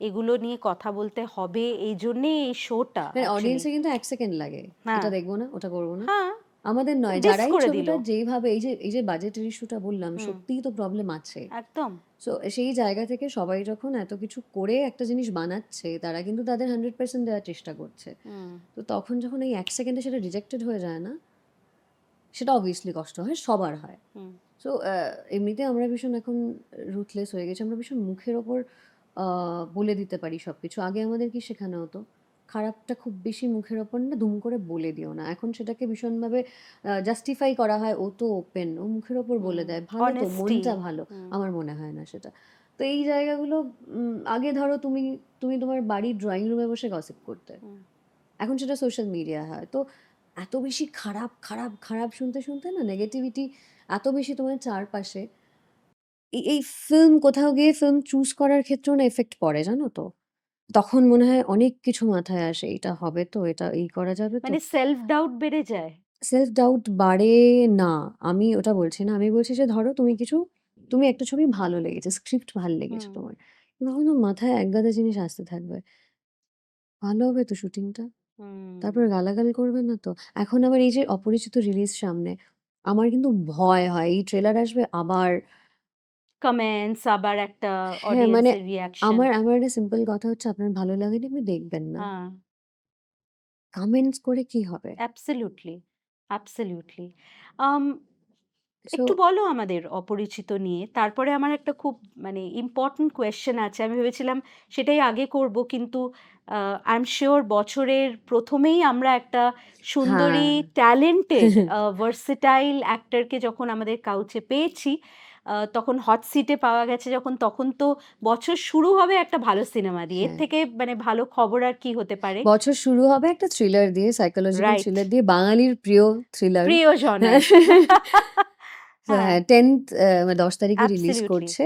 এগুলো নিয়ে কথা বলতে হবে। এইজন্যেই এই শোটা মানে অ্যাকচুয়ালি। অডিয়েন্সের কিন্তু ১ সেকেন্ড লাগে। হ্যাঁ, এটা দেখব না, ওটা করব না। হ্যাঁ, আমাদের নয়। ডিস যারা এই করে দিল। ছবিটা যেইভাবে এই যে বাজেটের ইস্যুটা বললাম, হুম, সত্যিই তো প্রবলেম আছে। একদম। সো সেই জায়গা থেকে সবাই যখন এত কিছু করে একটা জিনিস বানাচ্ছে, তারা কিন্তু তাদের 100% দেওয়ার চেষ্টা করছে। হুম, তো তখন যখন এই ১ সেকেন্ডে সেটা রিজেক্টেড হয়ে যায় না, সেটা obviously কষ্ট হয়, সবার হয়। হুম, সো এমনিতে আমরা ভীষণ এখন ruthless হয়ে গেছি। আমরা ভীষণ মুখের ওপর বলে দিতে পারি সবকিছু। আগে আমাদের কি শেখানো হতো? খারাপটা খুব বেশি মুখের ওপর না দুম করে বলে দিও না। এখন সেটাকে ভীষণভাবে জাস্টিফাই করা হয়, ও তো ওপেন, ও মুখের ওপর বলে দেয়। ভালো তো, অনেস্টি। মনটা ভালো। আমার মনে হয় না সেটা। তো এই জায়গাগুলো আগে ধরো তুমি তুমি তোমার বাড়ির ড্রয়িং রুমে বসে গসিপ করতে। এখন সেটা সোশ্যাল মিডিয়া হয়। তো এত বেশি খারাপ, খারাপ, খারাপ শুনতে, শুনতে না নেগেটিভিটি এত বেশি তোমার চারপাশে, এই ফিল্ম কোথাও গিয়ে ফিল্ম চুজ করার ক্ষেত্রেও না ইফেক্ট পড়ে, জানো তো? তখন মনে হয় অনেক কিছু মাথায় আসে। এটা হবে তো? এটা এই করা যাবে তো? মানে সেলফ ডাউট বেড়ে যায়। সেলফ ডাউট বাড়ে না। আমি ওটা বলছি না। আমি বলছি যে ধরো তুমি একটা ছবি ভালো লেগেছে, স্ক্রিপ্ট ভাল লেগেছে হুম, তোমার। তখন তো মাথায় একগাদা জিনিস আসতে থাকবে। ভালো হবে তো শুটিংটা? হুম। তারপরে গালাগাল করবে না তো? এখন আবার এই যে অপরিচিত রিলিজ সামনে, আমার কিন্তু ভয় হয়। এই ট্রেলার আসবে আবার কমেন্টস আবার একটা হ্যাঁ, মানে অডিয়েন্সের রিঅ্যাকশন। আমার আমার একটা সিম্পল কথা হচ্ছে আপনার ভালো লাগেনি আপনি দেখবেন না। হ্যাঁ, কমেন্টস করে কি হবে? Absolutely, absolutely. আম সো একটু বলো আমাদের অপরিচিত নিয়ে। তারপরে আমার একটা খুব মানে ইম্পোর্টেন্ট কোয়েশ্চেন আছে। আমি ভেবেছিলাম সেটাই আগে করব, কিন্তু আই এম সিউর বছরের ১ম এই আমরা একটা হ্যাঁ, সুন্দরী, ট্যালেন্টেড, ভার্সেটাইল অ্যাক্টরকে যখন আমাদের কাউচে পেয়েছি, তখন হট সিটে পাওয়া গেছে যখন, তখন তো বছর শুরু হবে একটা ভালো সিনেমা দিয়ে। এর হ্যাঁ। থেকে মানে ভালো খবর আর কি হতে পারে? বছর শুরু হবে একটা থ্রিলার দিয়ে, সাইকোলজিক্যাল রাইট। থ্রিলার দিয়ে, বাঙালির প্রিয় থ্রিলার। প্রিয় জনর। তো হ্যাঁ, হ্যাঁ, 10th ১০ তারিখে রিলিজ অ্যাবসোলিউটলি। করছে।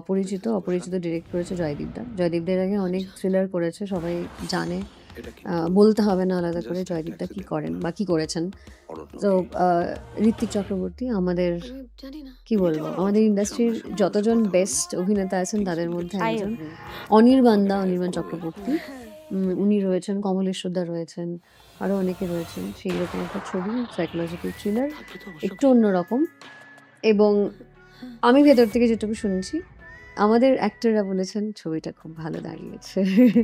অপরিচিত, অপরিচিত ডিরেক্ট করেছে জয়দীপ দা। জয়দীপ দা এর আগে অনেক থ্রিলার করেছে, সবাই জানে। বলতে হবে না আলাদা করে জয়দীপ দা কি করেন বা কি করেছেন। তো আ ঋত্বিক চক্রবর্তী আমাদের কি বলবো? আমাদের ইন্ডাস্ট্রির যতজন বেস্ট অভিনেতা আছেন তাদের মধ্যে আই একজন। এগ্রি। অনির্বাণ চক্রবর্তী। উনি রয়েছেন, কমলেশ্বর দা রয়েছেন, আরো অনেকে রয়েছেন। সেইরকম একটা ছবি, সাইকোলজিক্যাল থ্রিলার, একটু অন্যরকম। এবং আমি ভেতর থেকে যেটুকু শুনেছি, আমাদের অ্যাক্টররা বলেছেন ছবিটা খুব ভালো দাঁড়িয়েছে।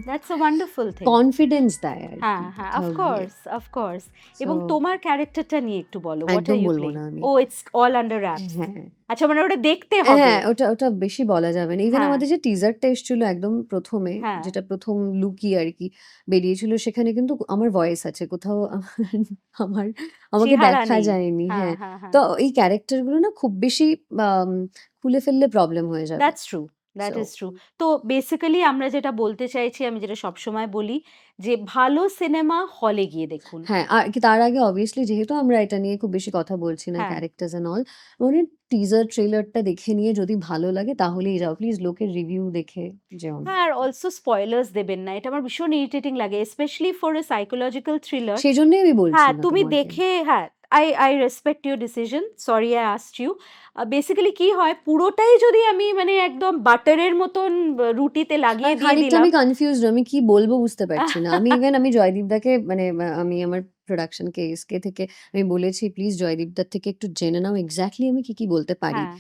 That's a wonderful thing. Confidence দেয় আরকি হ্যাঁ, হ্যাঁ, কোথাও গিয়ে। Of course. সো এবং তোমার ক্যারেক্টারটা নিয়ে একটু বলো। হোয়াট আর একদম ইউ বলব প্লেইং? না আমি। ওহ, ইটস অল আন্ডার র‍্যাপস। হ্যাঁ। আচ্ছা, মানে ওটা দেখতে হবে। হ্যাঁ, ওটা ওটা বেশি বলা যাবে না। ইভেন হ্যাঁ, আমাদের যে টিজারটা এসছিল একদম ১ম এ, হ্যাঁ। যেটা ১ম লুকই আরকি বেরিয়েছিল, সেখানে কিন্তু আমার ভয়েস আছে। কোথাও আমার আমাকে চেহারা দেখা নেই। যায়নি। হ্যাঁ, হ্যাঁ। হ্যাঁ, হ্যাঁ। তো এই ক্যারেক্টার গুলো না খুব বেশি আম খুলে ফেললে প্রবলেম হয়ে যাবে। That's true, so that is true. তো বেসিক্যালি আমরা যেটা বলতে চাইছি, আমি যেটা সবসময় বলি, যে ভালো সিনেমা হলে গিয়ে দেখুন। হ্যাঁ, আর কি তার আগে obviously যেহেতু আমরা এটা নিয়ে খুব বেশি কথা বলছি না, হ্যাঁ। ক্যারেক্টারস অ্যান্ড অল, মানে টিজার ট্রেলারটা দেখে নিয়ে যদি ভালো লাগে তাহলেই যাও। প্লিজ লোকের রিভিউ দেখে যেও না। হ্যাঁ, আর অলসো স্পয়লার্স দেবেন না। এটা আমার ভীষণ ইরিটেটিং লাগে। Specially for a psychological thriller. সেজন্যই আমি বলছি হ্যাঁ, না তুমি তোমাকে। দেখে, হ্যাঁ, I respect your decision. Sorry I asked you. Basically কি হয়, পুরোটাই যদি আমি মানে একদম বাটারের মতন রুটিতে লাগিয়ে দিয়ে খানিকটা দিলাম। আমি কনফিউজড, আমি কি বলবো বুঝতে পারছি না। আমি ইভেন আমি জয়দীপ দাকে মানে আমি আমার প্রোডাকশন কে এসকে থেকে আমি বলেছি, "প্লিজ জয়দীপ দার থেকে একটু জেনে নাও এক্সাক্টলি আমি কি, কি বলতে পারি।" হ্যাঁ,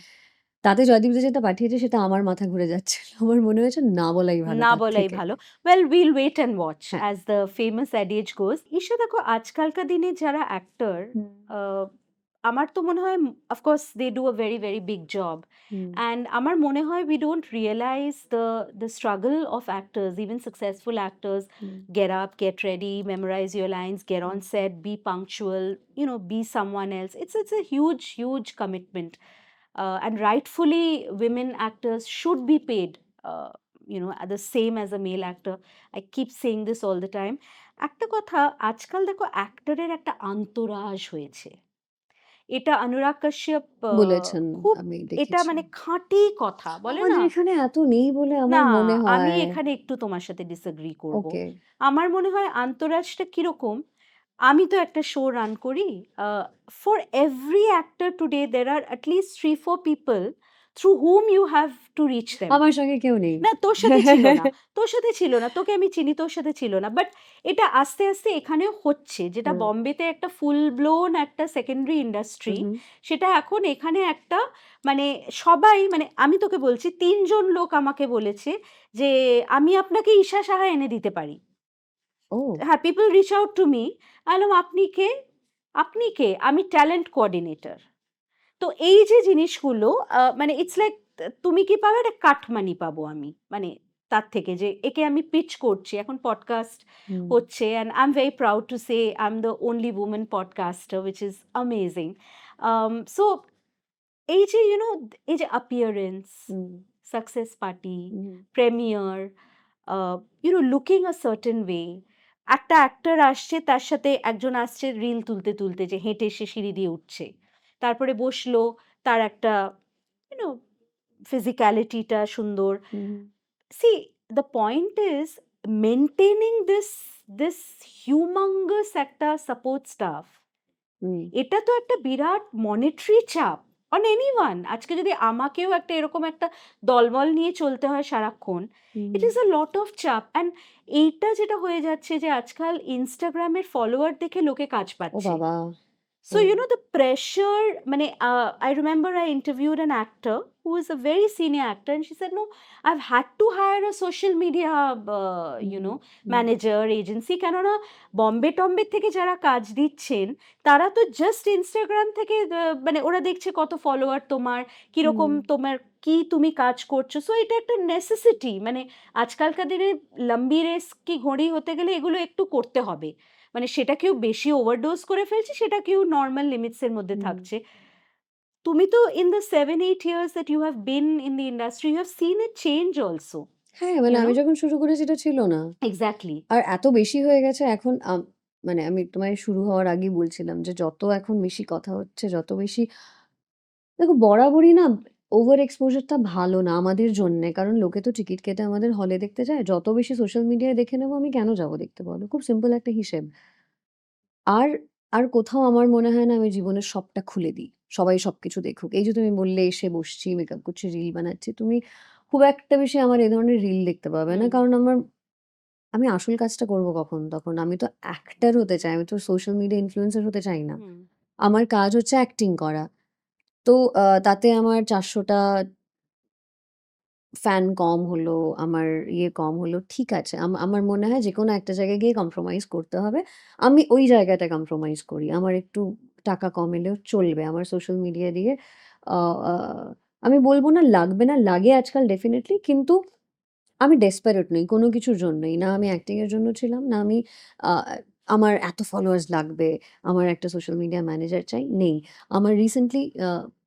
তাতে জয়দীপ দা যেটা পাঠিয়েছে সেটা আমার মাথা ঘুরে যাচ্ছিল। আমার মনে হয়েছে না বলাই ভালো না তার বলাই থেকে। ভালো। Well, we'll wait and watch হ্যাঁ। as the famous adage goes. Isha, দেখো আজকালকার দিনে যারা অ্যাক্টর, হুম, আ আমার তো মনে হয় of course they do a very, very big job. Hmm, And আমার মনে হয় we don't realize the struggle of actors, even successful actors. Hmm, Get up, get ready, memorize your lines, get on hmm. set, be punctual, be someone else. It's a huge, huge commitment. And rightfully, women actors should be paid, the same as a male actor. I keep saying this all the time. একটা কথা, আজকাল দেখো অ্যাক্টরের একটা আন্তরাজ হয়েছে। এটা অনুরাগ কাশ্যপ বলেছেন, খুব, আমি এটা দেখেছি। মানে খাঁটি কথা, বলে না? আমাদের এখানে এত নেই বলে না, আমার মনে আমি হয়। এখানে একটু তোমার সাথে ডিসএগ্রি করব। ওকে। আমার মনে হয় আন্তরাজটা কিরকম, আমি তো একটা শো রান করি। For every actor today there are at least 3-4 people through whom you have to reach them. আমার সঙ্গে কেউ নেই। না, তোর সাথে ছিল না। তোর সাথে ছিল না। তোকে আমি চিনি, তোর সাথে ছিল না। বাট এটা আস্তে, আস্তে এখানেও হচ্ছে। যেটা হুম, বম্বেতে একটা ফুল ব্লোন একটা সেকেন্ডারি ইন্ডাস্ট্রি, উহু। সেটা এখন এখানে একটা মানে সবাই, মানে আমি তোকে বলছি ৩ জন লোক আমাকে বলেছে যে, "আমি আপনাকে ঈশা সাহা এনে দিতে পারি।" ও! হ্যাঁ, people reach out to me. আমি বললাম, "আপনি কে?" "আপনি কে?" "আমি ট্যালেন্ট কোঅর্ডিনেটর।" তো এই যে জিনিসগুলো, মানে ইটস লাইক তুমি কি পাবে? একটা কাটমানি পাবো আমি। মানে তার থেকে যে একে আমি পিচ করছি, এখন পডকাস্ট হুম, হচ্ছে, and I am very proud to say I am the only women podcaster, which is amazing. So এই যে এই যে অ্যাপিয়ারেন্স, হুম, সাকসেস পার্টি, হুম, প্রেমিয়ার, লুকিং আ সার্টেন ওয়ে, একটা অ্যাক্টর আসছে, তার সাথে একজন আসছে রিল তুলতে তুলতে, যে হেঁটে সে সিঁড়ি দিয়ে উঠছে, তারপরে বসলো, তার একটা ইউনো ফিজিক্যালিটিটা সুন্দর। হুম, See, the point is maintaining this humongous একটা সাপোর্ট স্টাফ, হুম, এটা তো একটা বিরাট মনিটারি চাপ অন এনিওয়ান। আজকে যদি আমাকেও একটা এরকম একটা দলবল নিয়ে চলতে হয় সারাক্ষণ, hmm. It is a lot of চাপ। অ্যান্ড এইটা যেটা হয়ে যাচ্ছে যে আজকাল ইনস্টাগ্রামের ফলোয়ার দেখে লোকে কাজ ও পাচ্ছে। বাবা! So, hmm, the pressure, I remember I interviewed an actor who is a very senior actor, and she said, no, I've had to hire a social media, hmm, hmm, manager, agency, কেননা বম্বে টম্বে থেকে যারা কাজ দিচ্ছেন, তারা তো just Instagram থেকে, মানে ওরা দেখছে কত ফলোয়ার তোমার, হুম, কিরকম তোমার, কি তুমি কাজ করছো। সো এটা একটা নেসেসিটি, মানে আজকালকার দিনে লম্বি রেস কি ঘড়ি হতে গেলে এগুলো একটু করতে হবে। মানে সেটা কেউ বেশি ওভারডোজ করে ফেলছে, সেটা কেউ নরমাল লিমিটস এর মধ্যে হুম। থাকছে। তুমি তো in the 7-8 years that you have been in the industry, you have seen it change also, হ্যাঁ, মানে ইউ নো? আমি যখন শুরু করেছি এটা ছিল না। এক্সাক্টলি। আর এত বেশি হয়ে গেছে এখন মানে আমি তোমায় শুরু হওয়ার আগেই বলছিলাম যে যত এখন বেশি কথা হচ্ছে, যত বেশি দেখো বরাবরই না ওভার এক্সপোজার টা ভালো না আমাদের জন্যে। কারণ লোকে তো টিকিট কেটে আমাদের হলে দেখতে যায়। যত বেশি সোশ্যাল মিডিয়ায় দেখে নেবো আমি কেন যাবো দেখতে বলো? খুব সিম্পল একটা হিসেব। আর, আর কোথাও আমার মনে হয় না আমি জীবনের সবটা খুলে দিই। সবাই সবকিছু দেখুক। এই যে তুমি বললে এসে বসছি, মেকআপ করছি, রিল বানাচ্ছি। তুমি খুব একটা বেশি আমার এ ধরনের রিল দেখতে পাবে না। হুম, কারণ আমি আসল কাজটা করব কখন তখন? আমি তো অ্যাক্টর হতে চাই। আমি তো সোশ্যাল মিডিয়া ইনফ্লুয়েন্সার হতে চাই না। হুম, আমার কাজ হচ্ছে অ্যাক্টিং করা। তো তাতে আমার ৪০০ টা ফ্যান কম হলো, আমার ইয়ে কম হলো, ঠিক আছে। আমার মনে হয় যেকোনো একটা জায়গায় গিয়ে কম্প্রোমাইজ করতে হবে। আমি ওই জায়গাটায় কম্প্রোমাইজ করি। আমার একটু টাকা কম এলেও চলবে। আমার সোশ্যাল মিডিয়া দিয়ে আ আ আমি বলব না লাগবে না, লাগে আজকাল ডেফিনিটলি। কিন্তু আমি ডেসপারেট নই কোনো কিছুর জন্যই। না আমি অ্যাক্টিং এর জন্য ছিলাম, না আমি আ আমার এত ফলোয়ার্স লাগবে, আমার একটা সোশ্যাল মিডিয়া ম্যানেজার চাই, নেই। আমার রিসেন্টলি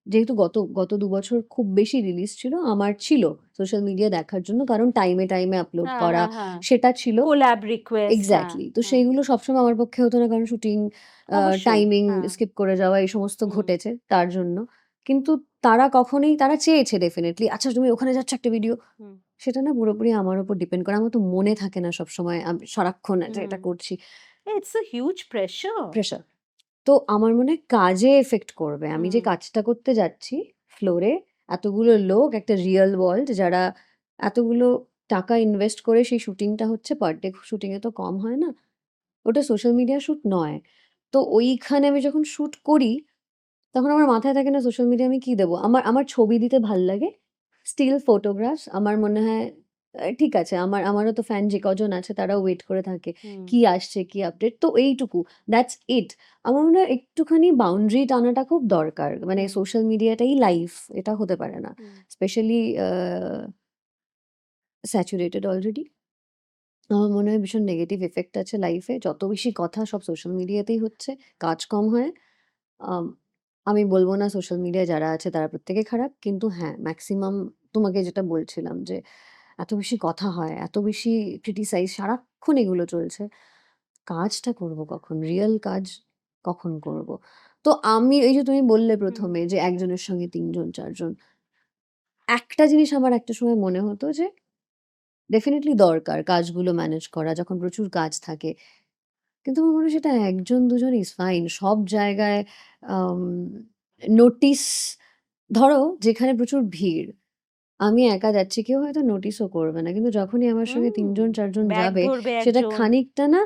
যেহেতু গত ২ বছর খুব বেশি রিলিজ ছিল, আমার ছিল সোশ্যাল মিডিয়া দেখার জন্য। কারণ টাইমে আপলোড হ্যাঁ, করা হ্যাঁ, হ্যাঁ, সেটা ছিল। কোল্যাব রিকোয়েস্ট, হ্যাঁ, এক্সাক্টলি। তো হ্যাঁ, সেইগুলো সবসময় আমার পক্ষে হতো না কারণ শুটিং, অবশ্যই, টাইমিং হ্যাঁ, স্কিপ করে যাওয়া এই সমস্ত হুম, ঘটেছে তার জন্য। কিন্তু তারা চেয়েছে ডেফিনিটলি, "আচ্ছা তুমি ওখানে যাচ্ছ একটা ভিডিও।" হুম, সেটা না পুরোপুরি আমার উপর ডিপেন্ড করে। আমার তো মনে থাকে না সবসময় আমি সারাক্ষণ যে হুম, এটা করছি। It's a huge pressure. Pressure. তো আমার মনে হয় কাজে এফেক্ট করবে। আমি যে হুম, কাজটা করতে যাচ্ছি ফ্লোরে, এতগুলো লোক, একটা রিয়াল ওয়ার্ল্ড যারা এতগুলো টাকা ইনভেস্ট করে সেই শুটিংটা হচ্ছে পার ডে শুটিং এ তো কম হয় না। ওটা সোশ্যাল মিডিয়া শুট নয়। তো ওইখানে আমি যখন শুট করি, তখন আমার মাথায় থাকে না সোশ্যাল মিডিয়ায় আমি কি দেবো? আমার ছবি দিতে ভাল্লাগে। স্টিল ফটোগ্রাফস আমার মনে হয় ঠিক আছে। আমারও তো ফ্যান যে কজন আছে তারাও ওয়েট করে থাকে। হুম, কি আসছে, কি আপডেট? তো এইটুকু। That's it. আমার মনে হয় একটুখানি বাউন্ডারি টানাটা খুব দরকার। মানে হুম, সোশ্যাল মিডিয়াটাই লাইফ। এটা হতে পারে না। হুম, স্পেশালি স্যাচুরেটেড অলরেডি। আমার মনে হয় ভীষণ নেগেটিভ ইফেক্ট আছে লাইফে। যত বেশি কথা সব সোশ্যাল মিডিয়াতেই হচ্ছে। কাজ কম হয়। আম আমি বলব না সোশ্যাল মিডিয়ায় যারা আছে তারা প্রত্যেকে খারাপ। কিন্তু হ্যাঁ, মেক্সিমাম তোমাকে যেটা বলছিলাম যে এত বেশি কথা হয়, এত বেশি ক্রিটিসাইজ সারাক্ষণ এগুলো চলছে। কাজটা করব কখন? রিয়াল কাজ কখন করব? তো আমি এই যে তুমি বললে হুম, ১ম এ যে একজনের সঙ্গে ৩ জন ৪ জন। একটা জিনিস আমার একটা সময় মনে হতো যে ডেফিনিটলি দরকার কাজগুলো ম্যানেজ করা যখন প্রচুর কাজ থাকে। কিন্তু আমার মনে হয় সেটা ১ জন ২ জন ইস ফাইন। সব জায়গায় আম নোটিস ধরো যেখানে প্রচুর ভিড়, আমি একা যাচ্ছি কেউ হয়তো নোটিসও করবে না। কিন্তু যখনই আমার সঙ্গে ৩ হুম, জন ৪ জন ব্যাগ যাবে ধরবে সেটা একজন, খানিকটা না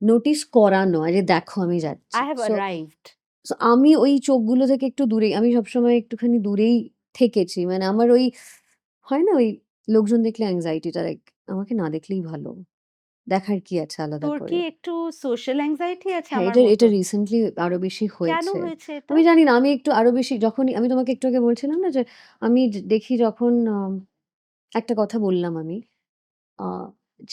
নোটিস করানো, যে দেখো আমি যাচ্ছি। I have so arrived. So আমি ওই চোখগুলো থেকে একটু দূরেই আমি সবসময় একটুখানি দূরেই থেকেছি। মানে আমার ওই হয় না ওই লোকজন দেখলে anxiety টা লাইক আমাকে না দেখলেই ভালো। দেখার কি আছে আলাদা তোর কি করে? একটু সোশ্যাল অ্যাংজাইটি আছে হ্যাঁ, আমার এটা মতো? রিসেন্টলি আরো বেশি কেন হয়েছে। হয়েছে এটা? আমি জানি না আমি একটু আরো বেশি যখনই আমি তোমাকে একটু আগে বলছিলাম না যে আমি দেখি যখন একটা কথা বললাম আমি। আ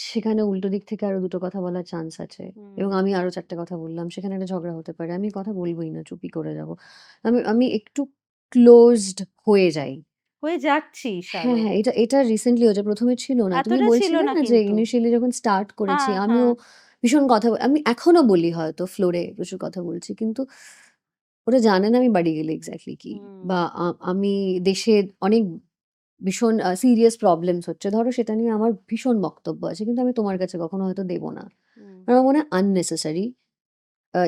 সেখানে উল্টো দিক থেকে আরো ২ টো কথা বলার চান্স আছে এবং হুম। আমি আরো ৪ টে কথা বললাম। সেখানে একটা ঝগড়া হতে পারে। আমি কথা বলবই না, চুপই করে যাবো। আমি আমি একটু ক্লোজড হয়ে যাই। হয়ে যাচ্ছিস হ্যাঁ, আরো। হ্যাঁ, এটা এটা রিসেন্টলি হয়েছে। ১ম এ ছিল না। তুমি এতটা ছিল বলছিলে না না যে কিন্তু। ইনিশিয়ালি যখন স্টার্ট করেছি হ্যাঁ, আমিও হ্যাঁ। ভীষণ কথা আমি এখনো বলি হয়তো ফ্লোরে প্রচুর কথা বলছি। কিন্তু ওরা জানে না আমি বাড়ি গেলে এক্সাক্টলি কি। হুম, বা আমি দেশে অনেক ভীষণ সিরিয়াস প্রবলেমস হচ্ছে। ধরো সেটা নিয়ে আমার ভীষণ বক্তব্য আছে। কিন্তু আমি তোমার কাছে কখনো হয়তো দেব না। হুম, আমার মনে হয় আননেসেসারি।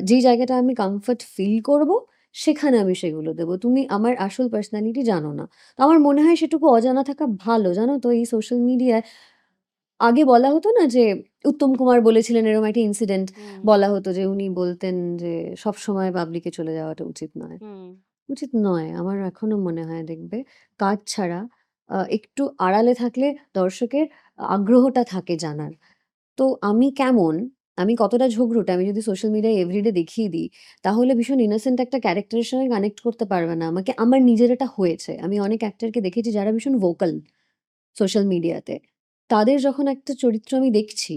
যেই জায়গাটা আমি কমফোর্ট ফিল করব, সেখানে আমি সেগুলো দেব। তুমি আমার আসল পার্সোনালিটি জানো না। তো আমার মনে হয় সেটুকু অজানা থাকা ভালো। জানো তো এই সোশ্যাল মিডিয়ায় আগে বলা হতো না যে উত্তম কুমার বলেছিলেন এরকম একটা ইনসিডেন্ট হুম, বলা হতো যে উনি বলতেন যে সবসময় পাবলিকে চলে যাওয়াটা উচিত নয়। হুম, উচিত নয়। আমার এখনো মনে হয় দেখবে কাজ ছাড়া একটু আড়ালে থাকলে দর্শকের আগ্রহটা থাকে জানার। তো আমি কেমন, আমি কতটা ঝগড়ুটে আমি যদি সোশ্যাল মিডিয়ায় এভরিডে দেখিয়ে দিই, তাহলে ভীষণ ইনোসেন্ট একটা ক্যারেক্টারের সঙ্গে কানেক্ট করতে পারবে না আমাকে। আমার নিজের এটা হয়েছে। আমি অনেক অ্যাক্টরকে দেখেছি যারা ভীষণ ভোকাল সোশ্যাল মিডিয়াতে। তাদের যখন একটা চরিত্র আমি দেখছি,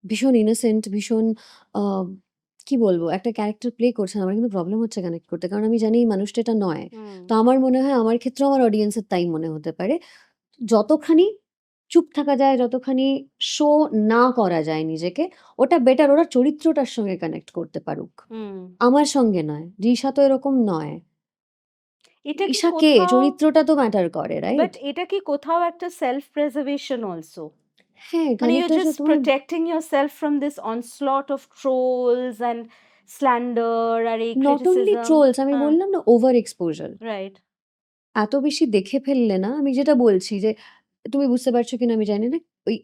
ভীষণ ইনোসেন্ট, ভীষণ আ কি বলবো? একটা ক্যারেক্টার প্লে করছেন। আমার কিন্তু প্রবলেম হচ্ছে কানেক্ট করতে। কারণ আমি জানি এই মানুষটা এটা নয়। হুম, তো আমার মনে হয় আমার ক্ষেত্রেও আমার অডিয়েন্সের তাই মনে হতে পারে। যতখানি চুপ থাকা যায়, যতখানি শো না করা যায় নিজেকে, ওটা বেটার ওরা চরিত্রটার সঙ্গে কানেক্ট করতে পারুক। হুম। আমার সঙ্গে নয়। রিশা তো এরকম নয়। এটা কি রিশা কে? কোথাও চরিত্রটা তো ম্যাটার করে, বাট রাইট? এটা কি কোথাও একটা সেলফ প্রিজার্ভেশন অলসো? হ্যাঁ, মানে you're খানিকটা just তোমার protecting yourself from this onslaught of trolls and slander আর এই নট অনলি criticism. ট্রোলস আমি হ্যাঁ, বললাম না ওভার এক্সপোজার। রাইট। এত বেশি দেখে ফেললে না আমি যেটা বলছি যে তুমি বুঝতে পারছো কিনা আমি জানি না।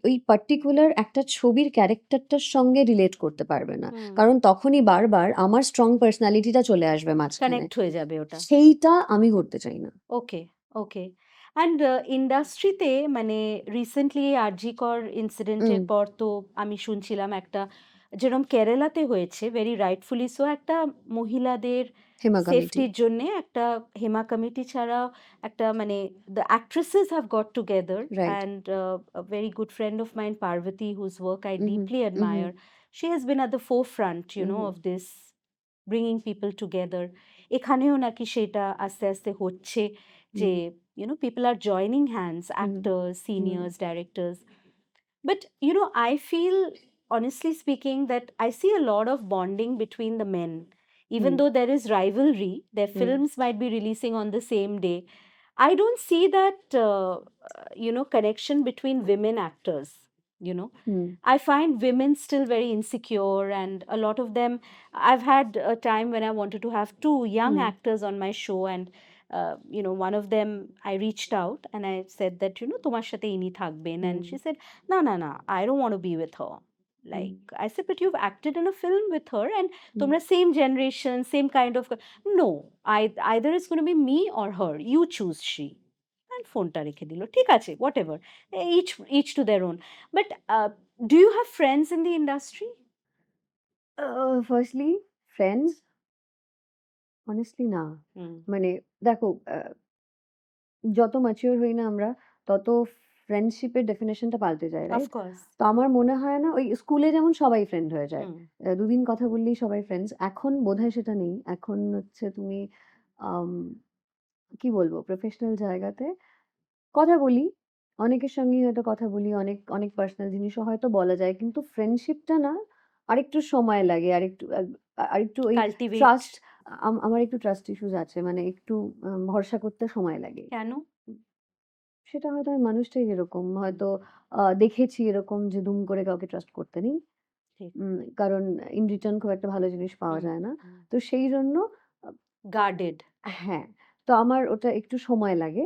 ওই পার্টিকুলার একটা ছবির ক্যারেক্টারটার সঙ্গে রিলেট করতে পারবে না। হুম, কারণ তখনই বারবার আমার স্ট্রং পার্সোনালিটিটা চলে আসবে মাঝখানে। কানেক্ট হয়ে যাবে ওটা। সেইটা আমি করতে চাই না। ওকে, ওকে। অ্যান্ড ইন্ডাস্ট্রিতে মানে রিসেন্টলি আরজি কর হুম, ইনসিডেন্টের পর তো আমি শুনছিলাম একটা যেরকম কেরালাতে হয়েছে ভেরি রাইটফুলি সো একটা মহিলাদের হেমা কমিটি। সেফটির জন্যে একটা হেমা কমিটি ছাড়া একটা মানে the actresses have got together right. And a very good friend of mine Parvati whose work I উহু, deeply উহু, admire, she has been at the forefront you know উহু, of this bringing people together. এখানেও নাকি সেটা আস্তে আস্তে হচ্ছে যে উহু, people are joining hands, উহু, actors, উহু, seniors, directors. But I feel, honestly speaking, that I see a lot of bonding between the men. Even hmm, though there is rivalry, their hmm, films might be releasing on the same day. I don't see that, connection between women actors. You know, hmm, I find women still very insecure, and a lot of them. I've had a time when I wanted to have two young hmm, actors on my show, and one of them I reached out and I said that তোমার সাথে ইনি থাকবেন, and hmm, she said, "No, no, no, I don't want to be with her." Hmm, Like I said, but you've acted in a film with her, and হুম, তোমরা same generation, same kind of. No, either it's going to be me or her. You choose, she. And ফোনটা রেখে দিল। ঠিক আছে, whatever. Each to their own. But do you have friends in the industry? Firstly friends honestly না। হুম, মানে দেখো যত mature হই না আমরা, তত ফ্রেন্ডশিপের ডেফিনিশনটা পাল্টে যায়, of রাইট? course. তো আমার মনে হয় না ওই স্কুলে যেমন সবাই ফ্রেন্ড হয়ে যায়। হুম, ২ দিন কথা বললেই সবাই ফ্রেন্ডস। এখন বোধহয় সেটা নেই। এখন হচ্ছে তুমি আম কি বলবো প্রফেশনাল জায়গাতে কথা বলি। অনেকের সঙ্গেই হয়তো কথা বলি। অনেক, অনেক পার্সোনাল জিনিসও হয়তো বলা যায়। কিন্তু ফ্রেন্ডশিপটা না আরেকটু সময় লাগে। আরেকটু ওই cultivate. ট্রাস্ট আমার একটু ট্রাস্ট ইস্যুস আছে। মানে একটু ভরসা করতে সময় লাগে। কেন? সেটা হয়তো আমি মানুষটাই এরকম। হয়তো দেখেছি এরকম যে দুম করে কাউকে ট্রাস্ট করতে নেই। ঠিক। কারণ ইন রিটার্ন খুব একটা ভালো জিনিস পাওয়া হুম, যায় না। হুম। তো সেইজন্য আ Guarded. হ্যাঁ, তো আমার ওটা একটু সময় লাগে।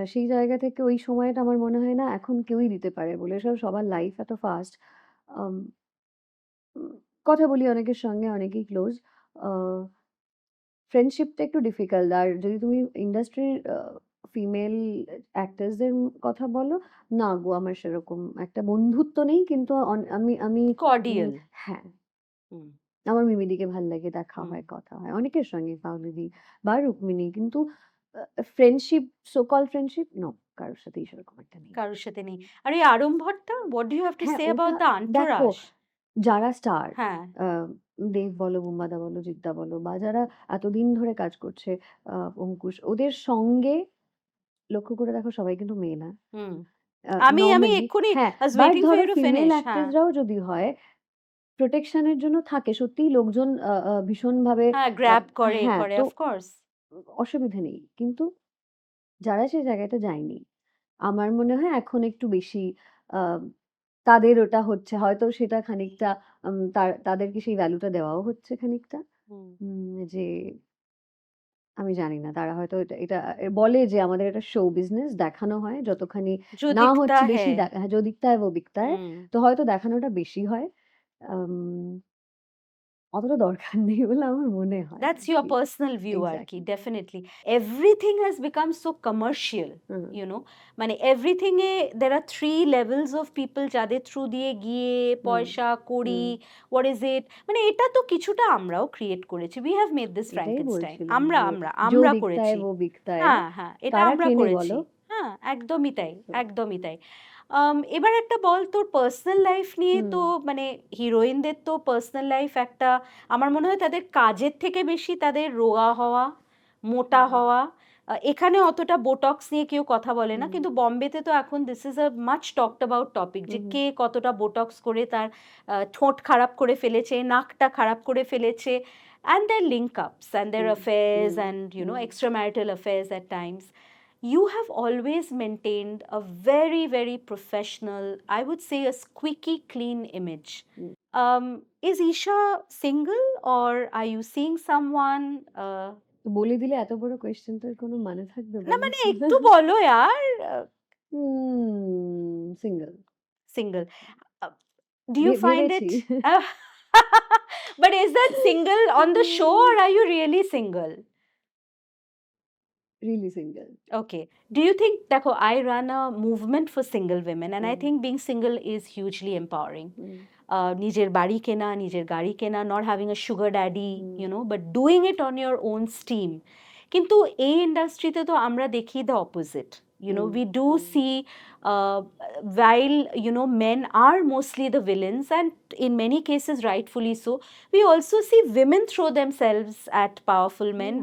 সেই জায়গা থেকে ওই সময়টা আমার মনে হয় না এখন কেউই দিতে পারে বলে। সবার লাইফ এত ফাস্ট। আম উম কথা বলি অনেকের সঙ্গে, অনেকেই ক্লোজ। আ ফ্রেন্ডশিপটা একটু ডিফিকাল্ট। আর যদি তুমি ইন্ডাস্ট্রির ফিমেল অ্যাক্টরসদের কথা বলো, না গো আমার সেরকম একটা বন্ধুত্ব নেই। কিন্তু আমি আমি উম Cordial. হ্যাঁ, হুম, আমার মিমিদিকে ভাল লাগে, দেখা হুম, হয়, কথা হয়। অনেকের সঙ্গে পাওলিদি বা রুক্মিণী। কিন্তু friendship, so called friendship, no, কারোর সাথেই সেরকম একটা নেই। কারোর সাথে নেই। আর এই আড়ম্বরটা, what do you have to হ্যাঁ, say ওটা about the দেখো, entourage? যারা স্টার, হ্যাঁ, আ দেব বলো, বুম্বাদা বলো, জিদ্দা বলো, বা যারা এতদিন ধরে কাজ করছে, অঙ্কুশ, ওদের সঙ্গে লক্ষ্য করে দেখো সবাই কিন্তু মেয়ে না। হুম। আমি নরমালি এক্ষুনি হ্যাঁ, I was but waiting for ধরো you to ফিমেল finish. হ্যাঁ, অ্যাক্টরসরাও যদি হয়, প্রোটেকশন এর জন্য থাকে। সত্যিই লোকজন ভীষণভাবে হ্যাঁ, আ গ্র্যাব করে, হ্যাঁ, করে তো of course. অসুবিধা নেই। কিন্তু যারা সেই জায়গাটা যায়নি, আমার মনে হয় এখন একটু বেশি আ তাদের ওটা হচ্ছে। হয়তো সেটা খানিকটা তাদেরকে সেই ভ্যালুটা দেওয়াও হচ্ছে খানিকটা। হুম। যে আমি জানি না, তারা হয়তো এটা এটা বলে যে আমাদের এটা শো বিজনেস দেখানো হয় যতখানি जो না दिखता হচ্ছে है। বেশি হ্যাঁ, "जो दिखता है वो बिकता है"। হুম। তো হয়তো দেখানোটা বেশি হয়। আম অতটা দরকার নেই বলে আমার মনে হয় That's your আরকি। personal view আর কি, exactly. definitely. Everything has become so commercial, hmm, you know. মানে everything A there are 3 levels of people যাদের থ্রু দিয়ে গিয়ে হুম, পয়সা, কড়ি, হুম। what is it? মানে এটা তো কিছুটা আমরাও ক্রিয়েট করেছি। We have made this এটাই Frankenstein. বলছিলাম আমরা যে আমরা "जो আমরা दिखता है করেছি। वो बिकता है"। হ্যাঁ, হ্যাঁ, এটা কারা আমরা কেনে করেছি। বলো? হ্যাঁ, একদমই তাই, তো একদমই তাই। এবার একটা বল, তোর পার্সোনাল লাইফ নিয়ে হুম, তো মানে হিরোইনদের তো পার্সোনাল লাইফ একটা, আমার মনে হয় তাদের কাজের থেকে বেশি তাদের রোগা হওয়া, মোটা হুম, হওয়া। এখানে অতটা বোটক্স নিয়ে কেউ কথা বলে না, হুম, কিন্তু বম্বেতে তো এখন this is a much talked about topic, যে হুম, কে কতটা বোটক্স করে তার ঠোঁট খারাপ করে ফেলেছে, নাকটা খারাপ করে ফেলেছে, and their link ups and their hmm, affairs hmm, and hmm, extramarital affairs at times. You have always maintained a very, very professional, I would say a squeaky clean image. Hmm. Is Isha single or are you seeing someone? তো বলে দিলে এত বড় question টার কোনো মানে থাকবে না বলো? মানে একটু বলো यार, single. single. Uh, do you find ভেবেছি। it? Uh, but is that single on the show or are you really single? Really single. Okay. Do you think, দেখো, I run a movement for single women and I hmm, think being single is hugely empowering. হুম, নিজের বাড়ি কেনা, নিজের গাড়ি কেনা, not having a sugar daddy, hmm, you know, but doing it on your own steam. কিন্তু এই ইন্ডাস্ট্রিতে তো আমরা দেখি the opposite. You know, hmm, we do hmm. see, uh, while, you know, men are mostly the villains and in many cases rightfully so, we also see women throw themselves at powerful men.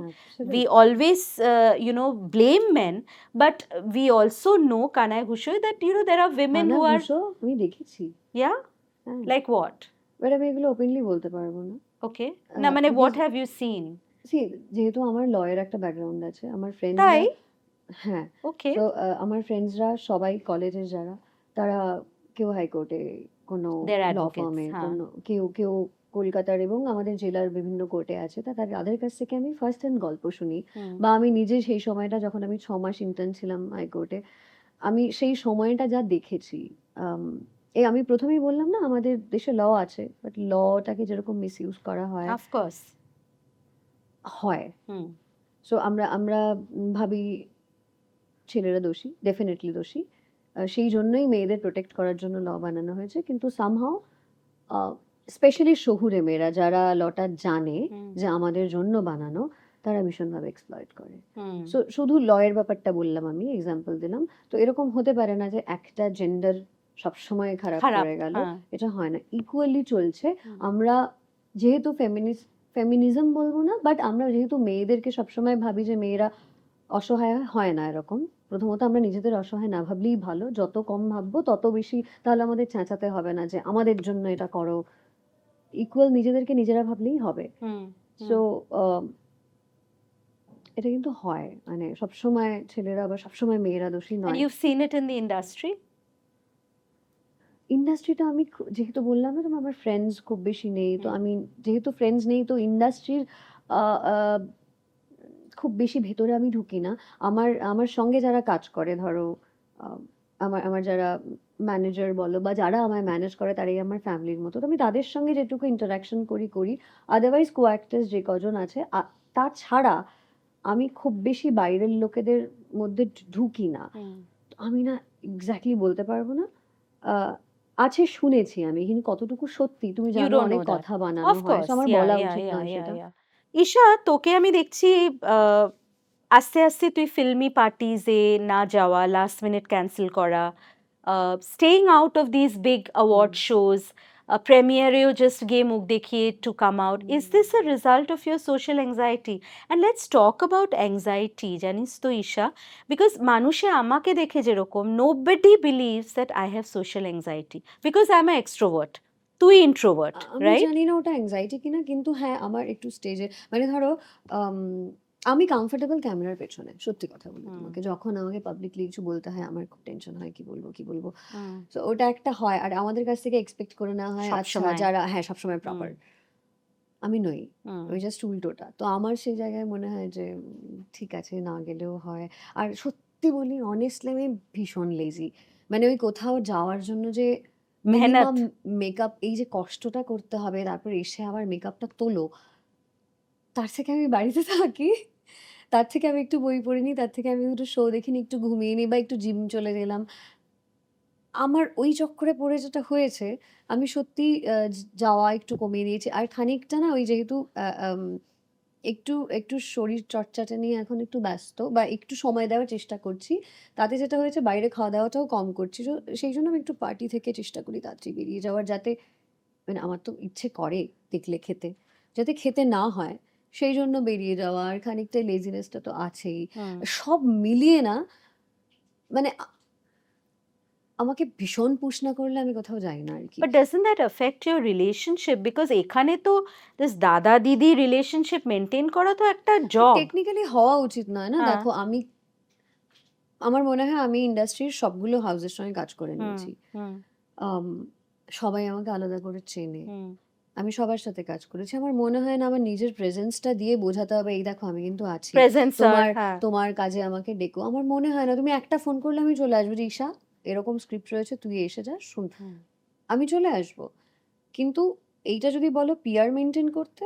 We absolutely. always, you know, blame men, but we also know, Kanai Gushoy, that, you know, there are women কানা who are, ঘুষো আমি দেখেছি। yeah, হ্যাঁ, like what? But আমি এগুলো openly বলতে পারবো না। Okay. না মানে because what have you seen? See যেহেতু আমার লয়ের একটা ব্যাকগ্রাউন্ড আছে, আমার তাই? ফ্রেন্ডসরা হ্যাঁ, ওকে। সো আমার ফ্রেন্ডসরা সবাই কলেজের যারা, তারা কেউ হাইকোর্টে কোনো They're ল advocates, ফার্মে, হ্যাঁ। কোনো কেউ কেউ কলকাতার এবং আমাদের জেলার বিভিন্ন কোর্টে আছে। তাদের কাছ থেকে আমি ফার্স্ট হ্যান্ড গল্প শুনি, হুম, বা আমি নিজে সেই সময়টা যখন আমি ৬ মাস ইন্টার্ন ছিলাম হাইকোর্টে, আমি সেই সময়টা যা দেখেছি, আম এই আমি ১ম এই বললাম না আমাদের দেশে ল আছে, বাট লটাকে যেরকম মিসইউজ করা হয়, of course. হয়। হুম, সো আমরা আমরা ভাবি ছেলেরা দোষী, ডেফিনিটলি দোষী। সেই জন্যই মেয়েদের প্রোটেক্ট করার জন্য ল বানানো হয়েছে। কিন্তু সামহাউ আ স্পেশালি শহুরে মেয়েরা যারা লটা জানে হুম, যে আমাদের জন্য বানানো, তারা ভীষণভাবে এক্সপ্লয়েট করে। হুম। সো শুধু লয়ের ব্যাপারটা বললাম, আমি এক্সাম্পল দিলাম। তো এরকম হতে পারে না যে একটা জেন্ডার সবসময় খারাপ খারাপ, করে গেল। হ্যাঁ। এটা হয় না। ইকুয়ালি চলছে। হুম, আমরা যেহেতু ফেমিনিজম বলব না, বাট আমরা যেহেতু মেয়েদেরকে সবসময় ভাবি যে মেয়েরা অসহায় হয় না এরকম। প্রথমত আমরা নিজেদের অসহায় না ভাবলেই ভালো। যত কম ভাববো তত বেশি, তাহলে আমাদের চেঁচাতে হবে না যে আমাদের জন্য এটা করো। ইকুয়াল নিজেদেরকে নিজেরা ভাবলেই হবে। হুম, সো হুম। আ এটা কিন্তু হয়। মানে সবসময় ছেলেরা বা সবসময় মেয়েরা দোষী And নয়। you've seen it in the industry? ইন্ডাস্ট্রিটা আমি যেহেতু বললাম না আমার ফ্রেন্ডস খুব বেশি নেই। তো হুম, আমি যেহেতু ফ্রেন্ডস নেই, তো ইন্ডাস্ট্রির আ আ খুব বেশি ভেতরে আমি ঢুকি না। আমার আমার সঙ্গে যারা কাজ করে, ধরো আ আমার আমার যারা ম্যানেজার বলো বা যারা আমায় ম্যানেজ করে, তারাই আমার ফ্যামিলির মতো। তো আমি তাদের সঙ্গে যেটুকু ইন্টারেকশন করি। আদারওয়াইজ কো-অ্যাক্টরস যে কজন আছে, তাছাড়া আমি খুব বেশি বাইরের লোকেদের মধ্যে ঢুকি না। হুম। তো আমি না এক্সাক্টলি বলতে পারব না। আ আছে শুনেছি আমি। কিন্তু কতটুকু সত্যি তুমি You জানো, don't অনেক know that. কথা বানানো Of হয়। So course. আমার Yeah, বলা yeah, উচিত yeah, নয় yeah, সেটা। yeah. ঈশা, তোকে আমি দেখছি আস্তে আস্তে তুই ফিল্মি পার্টিজে না যাওয়া, লাস্ট মিনিট ক্যান্সেল করা, staying out of this big award shows, প্রেমিয়ারেও জাস্ট গিয়ে মুখ দেখিয়ে to come out, is this a result of your social anxiety? And let's talk about anxiety, জানিস তো ঈশা, বিকজ মানুষে আমাকে দেখে যেরকম, nobody believes that I have social anxiety because I am a extrovert, তুই ইন্ট্রোভার্ট, আমি রাইট? জানি না ওটা অ্যাংজাইটি কিনা, কিন্তু হ্যাঁ আমার একটু স্টেজে মানে ধরো আম, আমি কমফোর্টেবল ক্যামেরার পেছনে, সত্যি কথা বলি তোমাকে, যখন আমাকে পাবলিকলি কিছু বলতে হয় আমার খুব টেনশন হয়, কি বলবো কি বলবো। তো ওটা একটা হয়, আর আমাদের কাছ থেকে এক্সপেক্ট করে নেওয়া হয় আচ্ছা সবসময়। যারা হ্যাঁ সবসময় প্রপার, আমি নই, হুম। আমি জাস্ট উল্টোটা। তো আমার সেই জায়গায় মনে হয় যে ঠিক আছে না গেলেও হয়। আর সত্যি বলি অনেস্টলি আমি ভীষণ লেজি, মানে ওই কোথাও যাওয়ার জন্য যে মেহনত। মিনিমাম মেকআপ, এই যে কষ্টটা করতে হবে তারপর এসে আবার মেকআপটা তোলো, তার থেকে আমি বাড়িতে থাকি, তার থেকে আমি একটু বই পড়ে নিই, তার থেকে আমি দুটো শো দেখে নিই, একটু ঘুমিয়ে নিই বা একটু জিম চলে গেলাম। আমার ওই চক্করে পড়ে যেটা হয়েছে, আমি সত্যিই যাওয়া একটু কমিয়ে দিয়েছি। আর খানিকটা না ওই যেহেতু একটু শরীর চর্চাটা নিয়ে এখন একটু ব্যস্ত বা একটু সময় দেওয়ার চেষ্টা করছি। তাতে যেটা হয়েছে বাইরে খাওয়া-দাওয়াটাও কম করছি। সেইজন্য আমি একটু পার্টি থেকে চেষ্টা করি তাড়াতাড়ি বেরিয়ে যাওয়ার, যাতে মানে আমার তো ইচ্ছে করে দেখলে খেতে। যাতে খেতে না হয় সেইজন্য বেরিয়ে যাওয়া, আর খানিকটা লেজিনেসটা তো আছেই। সব মিলিয়ে না মানে আমাকে ভীষণ পুশ না করলে আমি কোথাও যাই না আরকি। But doesn't that affect your relationship? Because এখানে তো this দাদা দিদি রিলেশনশিপ মেনটেন করা তো একটা জব। টেকনিক্যালি হওয়া উচিত নয় না? হ্যাঁ। দেখো আমার মনে হয় আমি ইন্ডাস্ট্রির সবগুলো হাউসের সঙ্গে কাজ করে হুম নিয়েছি। হুম আম সবাই আমাকে আলাদা করে চেনে। হুম আমি সবার সাথে কাজ করেছি। আমার মনে হয় না আমার নিজের প্রেজেন্সটা দিয়ে বোঝাতে হবে, এই দেখো আমি কিন্তু আছি। প্রেজেন্সার, তোমার হ্যাঁ। তোমার কাজে আমাকে ডেকো। আমার মনে হয় না, তুমি একটা ফোন করলে আমি চলে আসবো যে, "ঈশা এরকম স্ক্রিপ্ট রয়েছে, তুই এসে যা শুন।" হুম আমি চলে আসবো। কিন্তু এইটা যদি বলো পিআর মেইনটেইন করতে,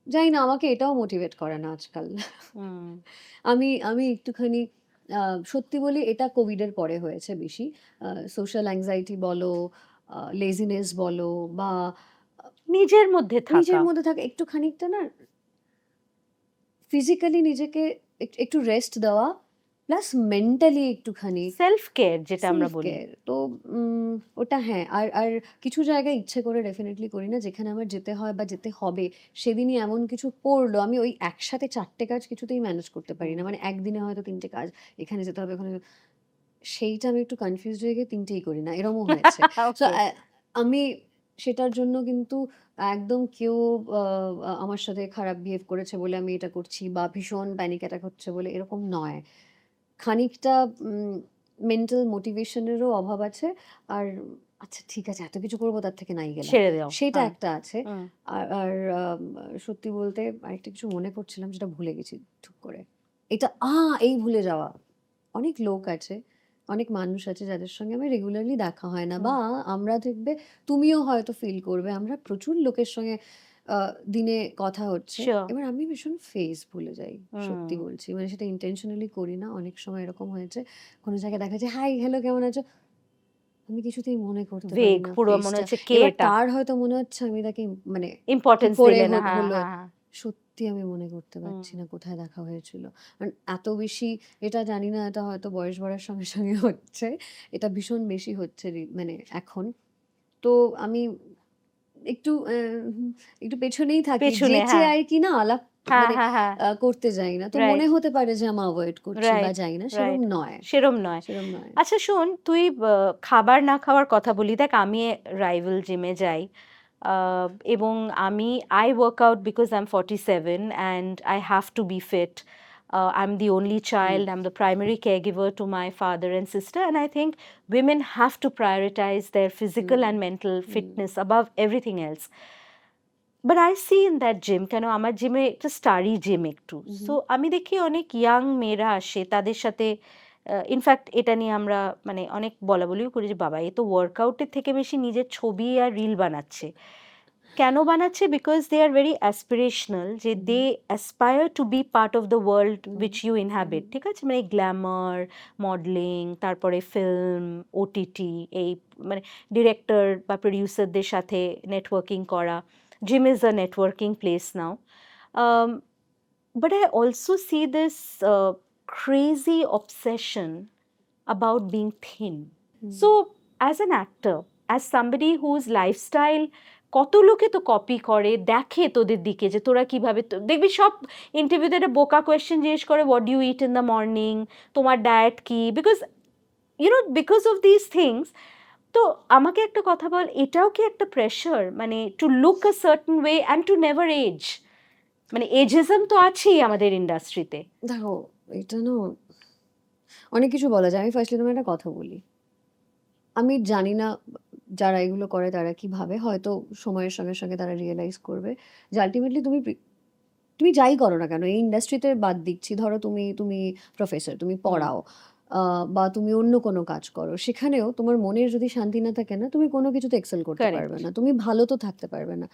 জানি না আমাকে এটাও মোটিভেট করে না আজকাল। হুম আমি একটুখানি আ সত্যি বলি এটা কোভিডের পরে হয়েছে বেশি। সোশ্যাল অ্যাংজাইটি বলো, লেজিনেস বলো বা নিজের মধ্যে থাকা, নিজের মধ্যে থাকা একটু খানিকটা না ফিজিক্যালি নিজেকে একটু রেস্ট দেওয়া, প্লাস মেন্টালি একটুখানি সেলফ কেয়ার যেটা আমরা সেলফ বলি। কেয়ার। তো ওটা হ্যাঁ। আর কিছু জায়গায় ইচ্ছে করে ডেফিনিটলি করি না। যেখানে আমার যেতে হয় বা যেতে হবে, সেদিনই এমন কিছু পড়লো, আমি ওই একসাথে ৪ টে কাজ কিছুতেই ম্যানেজ করতে পারি না। মানে একদিনে হয়তো ৩ টে কাজ, এখানে যেতে হবে, ওখানে সেইটা আমি একটু কনফিউজড হয়ে গিয়ে ৩ টেই করি না। এরকমও হয়েছে। So okay. আমি সেটার জন্য কিন্তু একদম কেউ আ আ আমার সাথে খারাপ বিহেভ করেছে বলে আমি এটা করছি বা ভীষণ প্যানিক অ্যাটাক হচ্ছে বলে এরকম নয়। খানিকটা মেন্টাল মোটিভেশন এরও অভাব আছে। আর আচ্ছা ঠিক আছে এত কিছু করব, তার থেকে নাই গেলাম। ছেড়ে দাও, সেটা হ্যাঁ। একটা আছে। হুম আর সত্যি বলতে আরেকটা কিছু মনে করছিলাম যেটা ভুলে গেছি ঠুক করে। এটা এই ভুলে যাওয়া। অনেক লোক আছে, অনেক মানুষ আছে যাদের সঙ্গে আমার রেগুলারলি দেখা হয় না, হুম বা আমরা দেখবে তুমিও হয়তো ফিল করবে। আমরা প্রচুর লোকের সঙ্গে আ দিনে কথা হচ্ছে। শিওর। এবার আমি ভীষণ ফেস ভুলে যাই। হুম সত্যি বলছি। মানে সেটা ইনটেনশনালি করি না। অনেক সময় এরকম হয়েছে। কোনো জায়গায় দেখা যায়, "হাই, হ্যালো কেমন আছো?" আমি কিছুতেই মনে করতে পারি ভেগ না পুরো মনে ফেসটা। হচ্ছে কে এবার এটা, তার হয়তো মনে হচ্ছে আমি তাকে মানে কি ইম্পর্টেন্স করে দিলে না, হ্যাঁ হলো। হ্যাঁ হ্যাঁ। সত্যি আমি মনে করতে হুম পারছি না কোথায় দেখা হয়েছিল। কারণ এত বেশি, এটা জানি না, এটা হয়তো বয়স বাড়ার সঙ্গে, সঙ্গে হচ্ছে। এটা ভীষণ বেশি হচ্ছে মানে এখন। তো আমি একটু একটু পেছনেই থাকি। পেছনে, যেচে হ্যাঁ। আর কি না আলাপ হ্যাঁ মানে হ্যাঁ হ্যাঁ। করতে যাই না। তো মনে রাইট হতে পারে যে আমি এভয়েড করছি বা রাইট যাই না। সেরম রাইট। নয়, সেরম নয়। সেরম নয়। আচ্ছা শোন, তুই খাবার না খাওয়ার কথা বলি, দেখ আমি রাইভাল জিমে যাই, এবং আমি I work out because I am 47 and I have to be fit. I'm the only হুম, child, I'm the primary caregiver to my father and sister, and I think women have to prioritize their physical হুম, and mental হুম, fitness above everything else. But I see in that gym, কেন আমার জিমে একটা study gym একটু, উহু, so আমি দেখি অনেক ইয়াং মেয়েরা আসে, তাদের সাথে ইনফ্যাক্ট এটা নিয়ে আমরা মানে অনেক বলা বলিও করি যে বাবা এ তো ওয়ার্কআউটের থেকে বেশি নিজের ছবি আর রিল বানাচ্ছে। কেন বানাচ্ছে? Because they are very aspirational, যে uh huh, they aspire to be part of the world uh huh, which you inhabit, uh huh, ঠিক আছে, মানে গ্ল্যামার, মডেলিং, তারপরে ফিল্ম, ওটিটি, এই মানে ডিরেক্টর বা প্রডিউসারদের সাথে নেটওয়ার্কিং করা। Gym is a networking place now. But I also see this crazy obsession about being thin. So, as an actor, as somebody whose lifestyle কত লোকে তো কপি করে, দেখে তোদের দিকে যে তোরা কিভাবে, দেখবি সব ইন্টারভিউতে একটা বোকা কোয়েশ্চেন জিজ্ঞেস করে, what do you eat in the morning, তোমার ডায়েট কি, বিকজ অফ দিস থিংস। তো আমাকে একটা কথা বল, এটাও কি একটা প্রেশার, মানে to look a certain way and to never age? মানে এজিজম তো আছেই আমাদের ইন্ডাস্ট্রিতে। দেখো, এটা না অনেক কিছু বলা যায়। আমি ফার্স্টলি তোমার একটা কথা বলি, আমি জানি না যারা এগুলো করে তারা কি ভাবে, হয়তো সময়ের সঙ্গে সঙ্গে তারা রিয়েলাইজ করবে যে আলটিমেটলি তুমি যাই করো না কেন এই ইন্ডাস্ট্রিতে, বাদ দিচ্ছি, ধরো তুমি তুমি প্রফেসর, তুমি পড়াও, বা তুমি অন্য কোনো কাজ করো, সেখানেও তোমার মনের যদি শান্তি না থাকে না, তুমি কোনো কিছুতে এক্সেল করতে Correct. পারবে না, তুমি ভালো তো থাকতে পারবে না।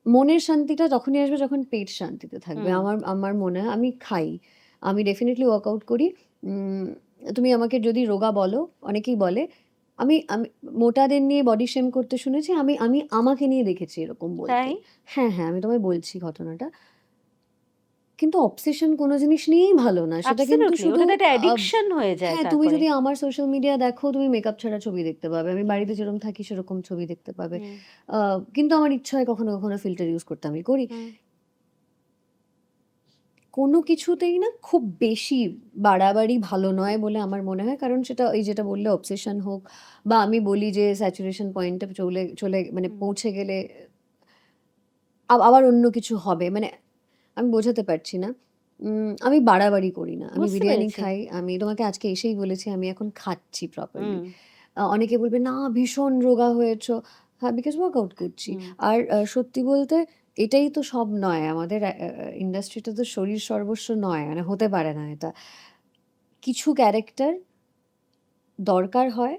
মনের শান্তিটা তখনই আসবে যখন পেট শান্তিতে থাকবে। হুম। আমার আমার মনে হয়, আমি খাই, আমি ডেফিনেটলি ওয়ার্কআউট করি। তুমি আমাকে যদি রোগা বলো, অনেকেই বলে, আমি আমি মোটাদের নিয়ে বডি শেম করতে শুনেছি, আমি আমি আমাকে নিয়ে দেখেছি এরকম বলতে। তাই? হ্যাঁ, হ্যাঁ, আমি তোমায় বলছি ঘটনাটা। কিন্তু অবসেশন কোনো জিনিস নিয়েই ভালো না। সেটা কিন্তু অ্যাবসলিউটলি, শুধু ওটা তো একটা অ্যাডিকশন হয়ে যায় হ্যাঁ, তুমি তারপরে। যদি আমার সোশ্যাল মিডিয়া দেখো, তুমি মেকআপ ছাড়া ছবি দেখতে পাবে। আমি বাড়িতে যেরকম থাকি সেরকম ছবি দেখতে পাবে। হুম, কিন্তু আমার ইচ্ছা হয় কখনো, কখনো ফিল্টার ইউজ করতে, আমি করি। হুম, কোনো কিছুতেই না খুব বেশি বাড়াবাড়ি ভালো নয় বলে আমার মনে হয়। কারণ সেটা ওই যেটা বললে অবসেশন হোক, বা আমি বলি যে স্যাচুরেশন পয়েন্টে চলে চলে মানে হুম। পৌঁছে গেলে আবার অন্য কিছু হবে। মানে আমি বোঝাতে পারছি না। আমি বাড়াবাড়ি করি না। আমি বুঝতে বিরিয়ানি পেরেছি। খাই। আমি তোমাকে আজকে এসেই বলেছি আমি এখন খাচ্ছি প্রপারলি। হুম, অনেকে বলবে, "না, ভীষণ রোগা হয়েছো।" হ্যাঁ, বিকজ ওয়ার্কআউট করছি। হুম। আর সত্যি বলতে এটাই তো সব নয়। আমাদের ইন্ডাস্ট্রিটা তো শরীর সর্বস্ব নয়। মানে হতে পারে না এটা। কিছু ক্যারেক্টার দরকার হয়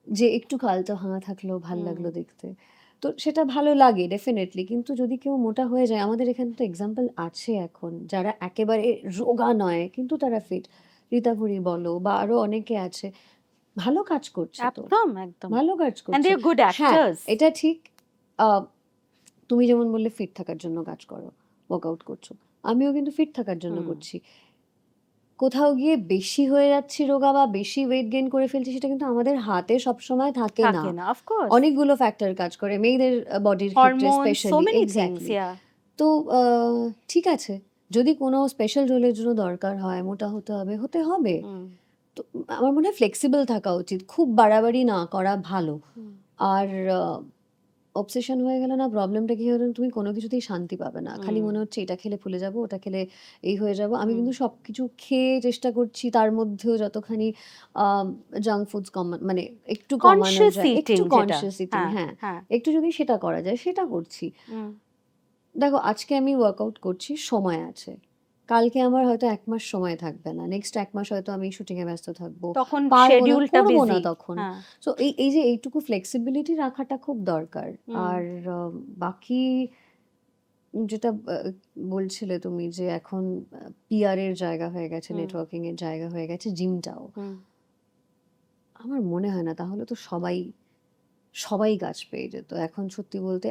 যে একটু কালটা ভাঙা থাকলেও ভাল হুম। লাগলো দেখতে। তো সেটা ভালো লাগে ডেফিনিটলি। কিন্তু যদি কেউ মোটা হয়ে যায়, আমাদের এখানে তো এক্সাম্পল আছে এখন, যারা একেবারে রোগা নয় কিন্তু তারা ফিট। রীতা ভুঁড়ি বলো বা আরো অনেকে আছে। ভালো কাজ করছে তো। একদম, একদম। ভালো কাজ And করছে। they are good হ্যাঁ, actors. এটা ঠিক। আ তুমি যেমন বললে ফিট থাকার জন্য কাজ করো, ওয়ার্কআউট করছো। আমিও কিন্তু ফিট থাকার জন্য হুম। করছি। কোথাও গিয়ে বেশি হয়ে যাচ্ছি রোগা বা বেশি ওয়েট গেইন করে ফেলছি, সেটা কিন্তু আমাদের হাতে সবসময় থাকে না। থাকে না, of course. অনেকগুলো ফ্যাক্টর কাজ করে মেয়েদের বডির ক্ষেত্রে Hormones, so specially. many things, exactly. yeah. তো ঠিক আছে, যদি কোনো স্পেশাল রোলের জন্য দরকার হয়, মোটা হতে হবে, হতে হবে। হুম, তো আমার মনে হয় ফ্লেক্সিবল থাকা উচিত, খুব বাড়াবাড়ি না করা ভালো। হুম, আর অবসেশন হয়ে গেলে না, প্রবলেমটা কি হয় জানো? তুমি কোনো কিছুতেই শান্তি পাবে না। খালি হুম, মনে হচ্ছে এটা খেলে ফুলে যাবো, ওটা খেলে এই হয়ে যাবো। আমি হুম। কিন্তু সবকিছু খেয়ে চেষ্টা করছি, তার মধ্যেও যতখানি জাঙ্ক ফুডস মানে একটু কমানো Conscious যায়, একটু eating যেটা। কনসিয়াস ইটিং, হ্যাঁ, হ্যাঁ, হ্যাঁ। একটু যদি সেটা করা যায় সেটা করছি। হুম, দেখো, আজকে আমি ওয়ার্কআউট করছি, সময় আছে। কালকে আমার হয়তো ১ মাস সময় থাকবে না। নেক্সট ১ মাস হয়তো আমি শুটিং এ ব্যস্ত থাকবো। তখন পারবো না, শিডিউলটা করবো না বিজি। তখন। হ্যাঁ। সো এই যে এইটুকু ফ্লেক্সিবিলিটি রাখাটা খুব দরকার। হুম, আর বাকি যেটা বলছিলে তুমি যে এখন পিআর এর জায়গা হয়ে গেছে, হুম, নেটওয়ার্কিং এর জায়গা হয়ে গেছে জিমটাও। হুম। আমার মনে হয় না, তাহলে তো সবাই কাজ পেয়ে যেত। এখন সত্যি বলতে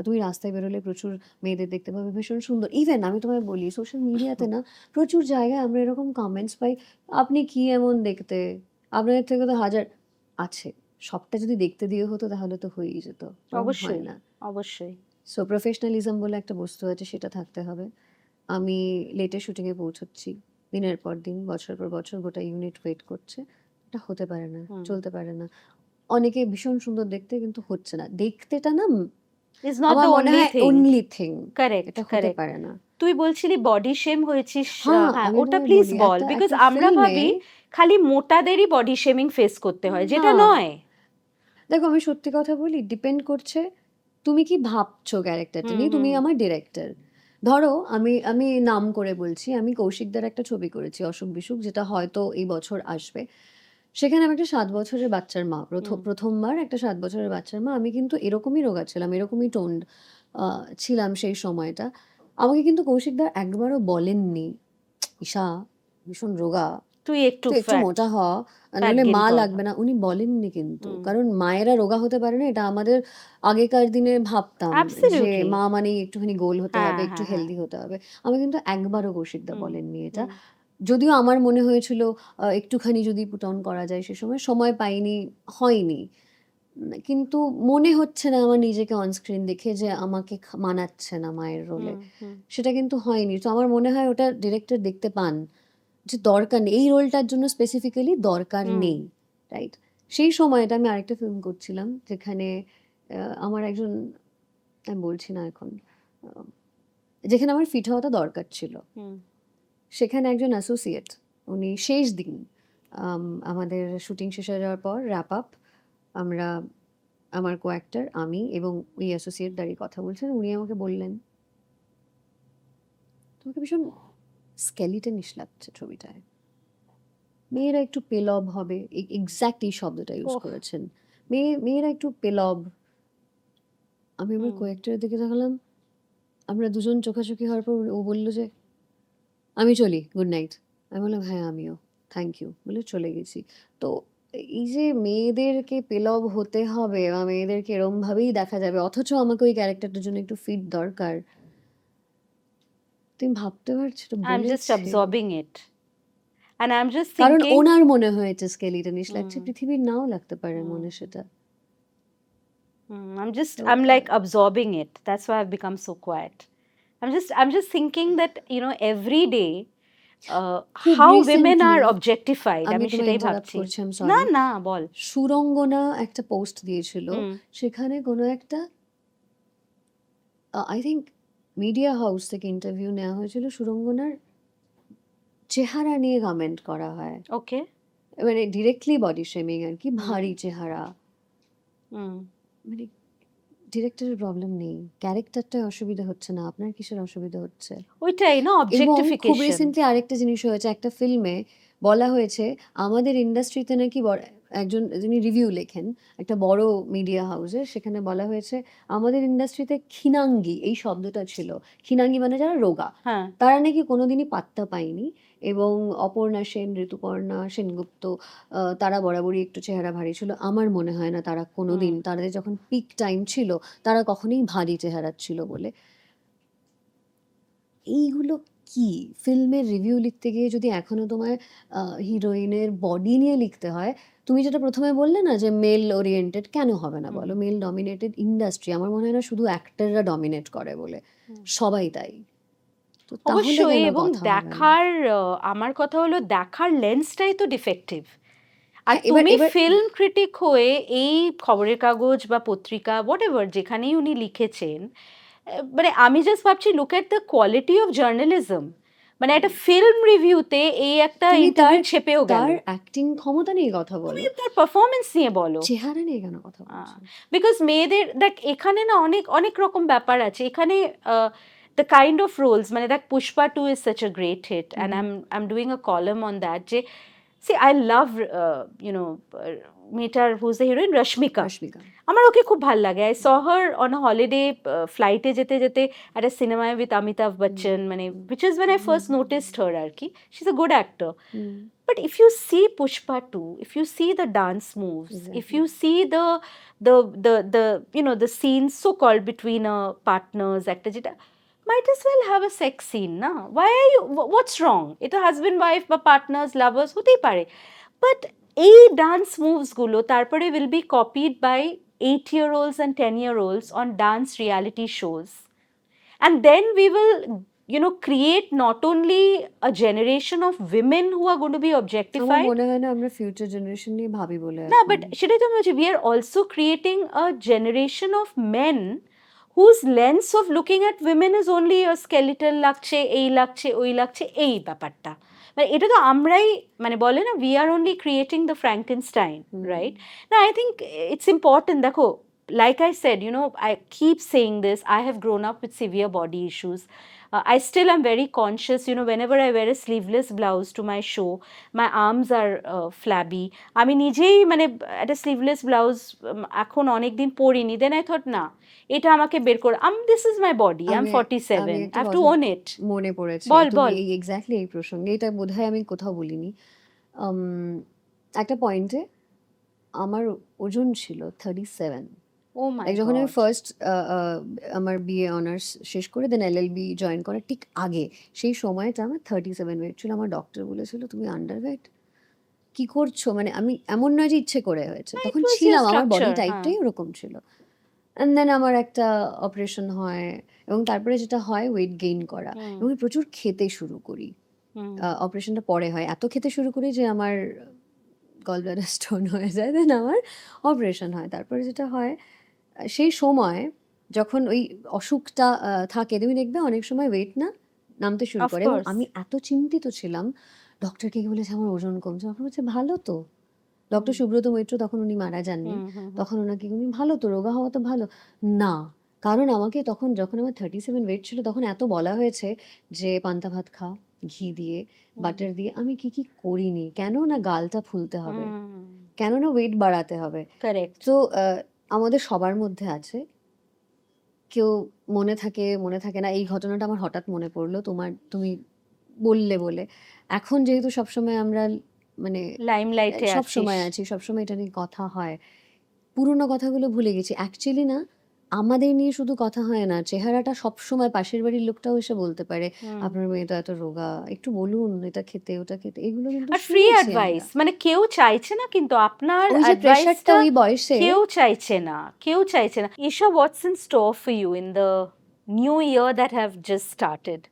তুমি রাস্তায় বেরোলে প্রচুর মেয়েদের দেখতে পাবে ভীষণ সুন্দর। ইভেন আমি তোমায় বলি, সোশ্যাল মিডিয়াতে না প্রচুর জায়গায় আমরা এরকম কমেন্টস পাই, "আপনি কি এমন দেখতে? আপনাদের থেকে তো হাজার" আছে। সবটা যদি দেখতে দিয়ে হতো তাহলে তো হয়েই যেত। ওরম হয় অবশ্যই, না। অবশ্যই। সো প্রফেশনালিজম বলে একটা বস্তু আছে, সেটা থাকতে হবে। আমি লেটে শুটিং এ পৌঁছচ্ছি। দিনের পর দিন, বছরের পর বছর গোটা ইউনিট ওয়েট করছে। এটা হতে পারে না, হুম। চলতে পারে না। অনেকে ভীষণ সুন্দর দেখতে, কিন্তু হচ্ছে না। দেখতেটা না ইজ নট আমার দ্য মনে অনলি হয় থিং। only thing। কারেক্ট, এটা হতে কারেক্ট। পারে না। তুই বলছিলি বডি শেম হয়েছিস, হ্যাঁ, হ্যাঁ, আমি ওটা তোমায় প্লিজ বলি, বল। একটা বিকজ একটা আমরা ফিল্মে ভাবি খালি মোটাদেরই বডি শেমিং ফেস করতে হয়, যেটা না, নয়। দেখো, আমি সত্যি কথা বলি, ডিপেন্ড করছে তুমি কি ভাবছো ক্যারেক্টারটা হুম, নিয়ে। তুমি হুম, আমার ডিরেক্টর। ধরো আমি আমি নাম করে বলছি, আমি কৌশিকদার একটা ছবি করেছি, অসুখ-বিসুখ, যেটা হয়তো এই বছর আসবে। সেখানে আমি একটা ৭ বছরের বাচ্চার মা। হুম। প্রথমবার একটা ৭ বছরের বাচ্চার মা। আমি কিন্তু এরকমই রোগা ছিলাম, এরকমই টোন্ড ছিলাম সেই সময়টা। আমাকে কিন্তু কৌশিকদা একবারও বলেননি, "ঈশা, ভীষণ রোগা, তুই একটু তুই একটু ফ্যাট মোটা হ, ফ্যাট নইলে গেইন মা কর। লাগবে না। উনি বলেননি কিন্তু। হুম কারণ মায়েরা রোগা হতে পারে না, এটা আমাদের আগেকার দিনে ভাবতাম যে অ্যাবসলিউটলি। মা মানেই একটুখানি গোল হতে হ্যাঁ হবে, একটু হ্যাঁ হ্যাঁ। হেলদি হতে হবে। আমার কিন্তু একবারও কৌশিকদা হুম বলেননি এটা। হুম যদিও আমার মনে হয়েছিল একটুখানি যদি পুট অন করা যায়, সে সময় সময় পাইনি, হয়নি। কিন্তু মনে হচ্ছে না আমার নিজেকে অন স্ক্রিন দেখে যে আমাকে মানাচ্ছে না মায়ের রোলে। হুম হুম সেটা কিন্তু হয়নি। তো আমার মনে হয় ওটা ডিরেক্টর দেখতে পান যে দরকার নেই। এই রোলটার জন্য স্পেসিফিক্যালি দরকার হুম নেই। রাইট? সেই সময়টা আমি আরেকটা ফিল্ম করছিলাম যেখানে আমার একজন, আমি বলছি না এখন, আ যেখানে আমার ফিট হওয়াটা দরকার ছিল। হুম সেখানে একজন অ্যাসোসিয়েট, উনি শেষ দিন, আমাদের শুটিং শেষ হয়ে যাওয়ার পর র‍্যাপ আপ, আমরা, আমার কো-অ্যাক্টর, আমি এবং ওই অ্যাসোসিয়েট দাঁড়িয়ে কথা বলছিলেন। উনি আমাকে বললেন, "তোমাকে ভীষণ স্কেলিটনিশ লাগছে ছবিটায়। মেয়েরা একটু পেলব হবে।" এক্সাক্ট এই শব্দটা ইউজ ওহ করেছেন। মেয়েরা একটু পেলব। আমি আমার হুম কো-অ্যাক্টরের দিকে তাকালাম। আমরা দুজন চোখাচোখি হওয়ার পর ও বলল যে, "আমি চলি। Good night." আমি বললাম, "হ্যাঁ, আমিও। Thank you." বলে চলে গেছি। তো এই যে মেয়েদেরকে পেলব হতে হবে বা মেয়েদেরকে এরমভাবেই দেখা যাবে, অথচ আমাকে ওই ক্যারেক্টারটার জন্য একটু ফিট দরকার। তুমি ভাবতে পারছো এটা আই এম জাস্ট বলেছে। Observing it and I am just কারণ থিঙ্কিং ওনার মনে হয়েছে স্কেলিটনিশ লাগছে। হুম পৃথিবীর নাও লাগতে পারে হুম মনে সেটা। তো I'm like absorbing it. That's why I've become so quiet. I'm just thinking that, you know, every day খুব how women recently, are objectified. আমি আমি তোমায় সেটাই ইন্টারাপ্ট ভাবছি। করছি, আই এম না সরি। না বল। সুরঙ্গনা একটা পোস্ট দিয়েছিল। হুম সেখানে কোনো একটা, আই থিংক মিডিয়া হাউস থেকে ইন্টারভিউ নেওয়া হয়েছিল। সুরঙ্গনার চেহারা নিয়ে কমেন্ট করা হয়। ওকে মানে ডিরেক্টলি বডি শেমিং আরকি। হুম ভারী চেহারা। হুম মানে ডিরেক্টরের প্রবলেম নেই। ক্যারেক্টারটায় অসুবিধা হচ্ছে না। আপনার কিসের অসুবিধা হচ্ছে? ওইটাই না এবং খুব অবজেক্টিফিকেশন। রিসেন্টলি আরেকটা জিনিস হয়েছে। একটা ফিল্মে বলা হয়েছে আমাদের ইন্ডাস্ট্রিতে নাকি একজন যিনি রিভিউ লেখেন একটা বড় মিডিয়া হাউসের, সেখানে বলা হয়েছে আমাদের ইন্ডাস্ট্রিতে খিনাঙ্গি এই শব্দটা ছিল। খিনাঙ্গি মানে যারা রোগা। হ্যাঁ তারা নাকি কোনোদিনই পাত্তা পায়নি এবং অপর্ণা সেন, ঋতুপর্ণা সেনগুপ্ত, তারা বরাবরই একটু চেহারা ভারী ছিল। আমার মনে হয় না তারা হুম কোনোদিন, তাদের যখন পিক টাইম ছিল তারা কখনোই ভারী চেহারার ছিল বলে। এইগুলো কি? ফিল্মের রিভিউ লিখতে গিয়ে যদি এখনো তোমায় হিরোইনের বডি নিয়ে লিখতে হয়, তুমি যেটা ১ম এ বললে না যে মেল ওরিয়েন্টেড, কেন হবে না হুম বলো? মেল ডমিনেটেড ইন্ডাস্ট্রি, আমার মনে হয় না শুধু অ্যাক্টররা ডমিনেট করে বলে। হুম। সবাই তাই। তো তাহলে অবশ্যই কেন এবং কথা হবে না? দেখার আমার কথা হলো দেখার লেন্সটাই তো ডিফেক্টিভ। আর হ্যাঁ, এবার তুমি এবার ফিল্ম ক্রিটিক হয়ে এই খবরের কাগজ বা পত্রিকা হোয়াটএভার যেখানেই উনি লিখেছেন, মানে আমি জাস্ট ভাবছি look at the quality of journalism. মানে একটা ফিল্ম রিভিউতে এই একটা তুমি ইন্টারভিউ ছেপেও গেল। তার অ্যাক্টিং ক্ষমতা নিয়ে কথা তুমি বলো। তার পারফরমেন্স নিয়ে বলো। চেহারা নিয়ে কেন কথা বলছো? বিকজ মেয়েদের দেখ এখানে না অনেক অনেক রকম ব্যাপার আছে এখানে। দ্য কাইন্ড অফ রোলস মানে দেখ Pushpa 2 is such a great hit hmm, and hmm. I am doing a column on that যে see I love you know মেয়েটার who's the heroine Rashmika. Rashmika. আমার ওকে খুব ভাল লাগে। I saw her on a holiday ফ্লাইটে যেতে যেতে একটা সিনেমায় উইথ অমিতাভ হুম, বচ্চন মানে hmm, which is when hmm, I hmm, first noticed her আর কি she is a good actor. Hmm. But if you see Pushpa 2, if you see the dance moves, if exactly. you see the you know the scenes so called between partners, একটা যেটা might as well have a sex scene, না? Why are you? What's wrong? এটা husband wife বা partners lovers হতেই পারে। But এই dance moves গুলো তারপরে will be copied by 8-year-olds and 10-year-olds on dance reality shows. And then we will create not only a generation of women who are going to be আমার objectified. মনে হয় না আমরা future generation নিয়ে ভাবি বলে না এখন। বাট সেটাই তো আমি বলছি, we are also creating a generation of men whose lens of looking at women is only a skeletal লাগছে এই লাগছে ওই লাগছে এই ব্যাপারটা। মানে এটা তো আমরাই মানে বলে না we are only creating the Frankenstein, hmm. right? না I think it's important. দেখো like I said, I keep saying this, I have grown up with severe body issues. I still am very conscious, whenever I wear a sleeveless blouse to my show, my arms are flabby. আমি নিজেই মানে একটা sleeveless blouse এখন অনেক দিন পরিনি, then I thought না এটা আমাকে বের করে this is my body, I am আমি 47, একটা আই হ্যাভ টু কথা ওন ইট। মনে পড়েছে। বল তুমি বল। এই এক্সাক্টলি এই প্রসঙ্গে, এটা বোধহয় আমি কোথাও বলিনি। আম একটা পয়েন্টে আমার ওজন ছিল 37। ও মাই লাইক যখন আমি গড! ফার্স্ট আমার বিএ অনার্স শেষ করে দেন এলএলবি জয়েন করার ঠিক আগে, সেই সময়টা আমার 37 ওয়েট ছিল। আমার ডক্টর বলেছিল, "তুমি আন্ডার ওয়েট, কি করছো?" মানে আমি এমন নয় যে ইচ্ছে করে হয়েছে। না, ইট তখন ওয়াজ ইওর ছিলাম, আমার বডি স্ট্রাকচার। হ্যাঁ। টাইপটাই ওরকম ছিল। অ্যান্ড দেন আমার একটা অপারেশন হয় এবং তারপরে যেটা হয় ওয়েট গেইন করা হুম, এবং আমি প্রচুর খেতে শুরু করি। হুম। অপারেশনটা পরে হয়। এত খেতে শুরু করি যে আমার গল ব্লাডার স্টোন হয়ে যায়। দেন আমার অপারেশন হয়। তারপরে যেটা হয় সেই সময় যখন ওই অসুখটা থাকে, তুমি দেখবে অনেক সময় ওয়েট না নামতে শুরু অফ করে এবং কোর্স। আমি এত চিন্তিত ছিলাম। ডক্টরকে গিয়ে বলেছি আমার ওজন কমছে। ডক্টর বলছে, "ভালো তো।" ডক্টর সুব্রত মৈত্র, তখন উনি মারা যাননি। হুম, হুম, হুম। তখন উনাকে উনি, "ভালো তো, রোগা হওয়া তো ভালো।" না, কারণ আমাকে তখন যখন আমার 37 ওয়েট ছিল তখন এত বলা হয়েছে যে পান্তা ভাত খা, ঘি দিয়ে, হুম, বাটার দিয়ে। আমি কি করিনি। কেন না গালটা ফুলতে হবে। হুম। কেন না ওয়েট বাড়াতে হবে। কারেক্ট। তো আমাদের সবার মধ্যে আছে। কেউ মনে থাকে না। এই ঘটনাটা আমার হঠাৎ মনে পড়লো তুমি বললে বলে। এখন যেহেতু সবসময় আমরা মানে লাইমলাইটে আছিস। সবসময় আছি, সবসময় এটা নিয়ে কথা হয়। পুরোনো কথাগুলো ভুলে গেছি। অ্যাকচুয়ালি না, আমাদের নিয়ে শুধু কথা হয় না, চেহারাটা সবসময় পাশের বাড়ির লোকটাও এসে বলতে পারে, হুম। "আপনার মেয়ে তো এত রোগা, একটু বলুন এটা খেতে, ওটা খেতে।" এগুলো কিন্তু আর ফ্রি শুনেছি অ্যাডভাইস, আমরা। মানে কেউ চাইছে না, কিন্তু আপনার ওই যে প্রেশারটা অ্যাডভাইসটা ওই বয়সে কেউ চাইছে না, কেউ চাইছে না। Isha, what's in store for you in the new year that have just started?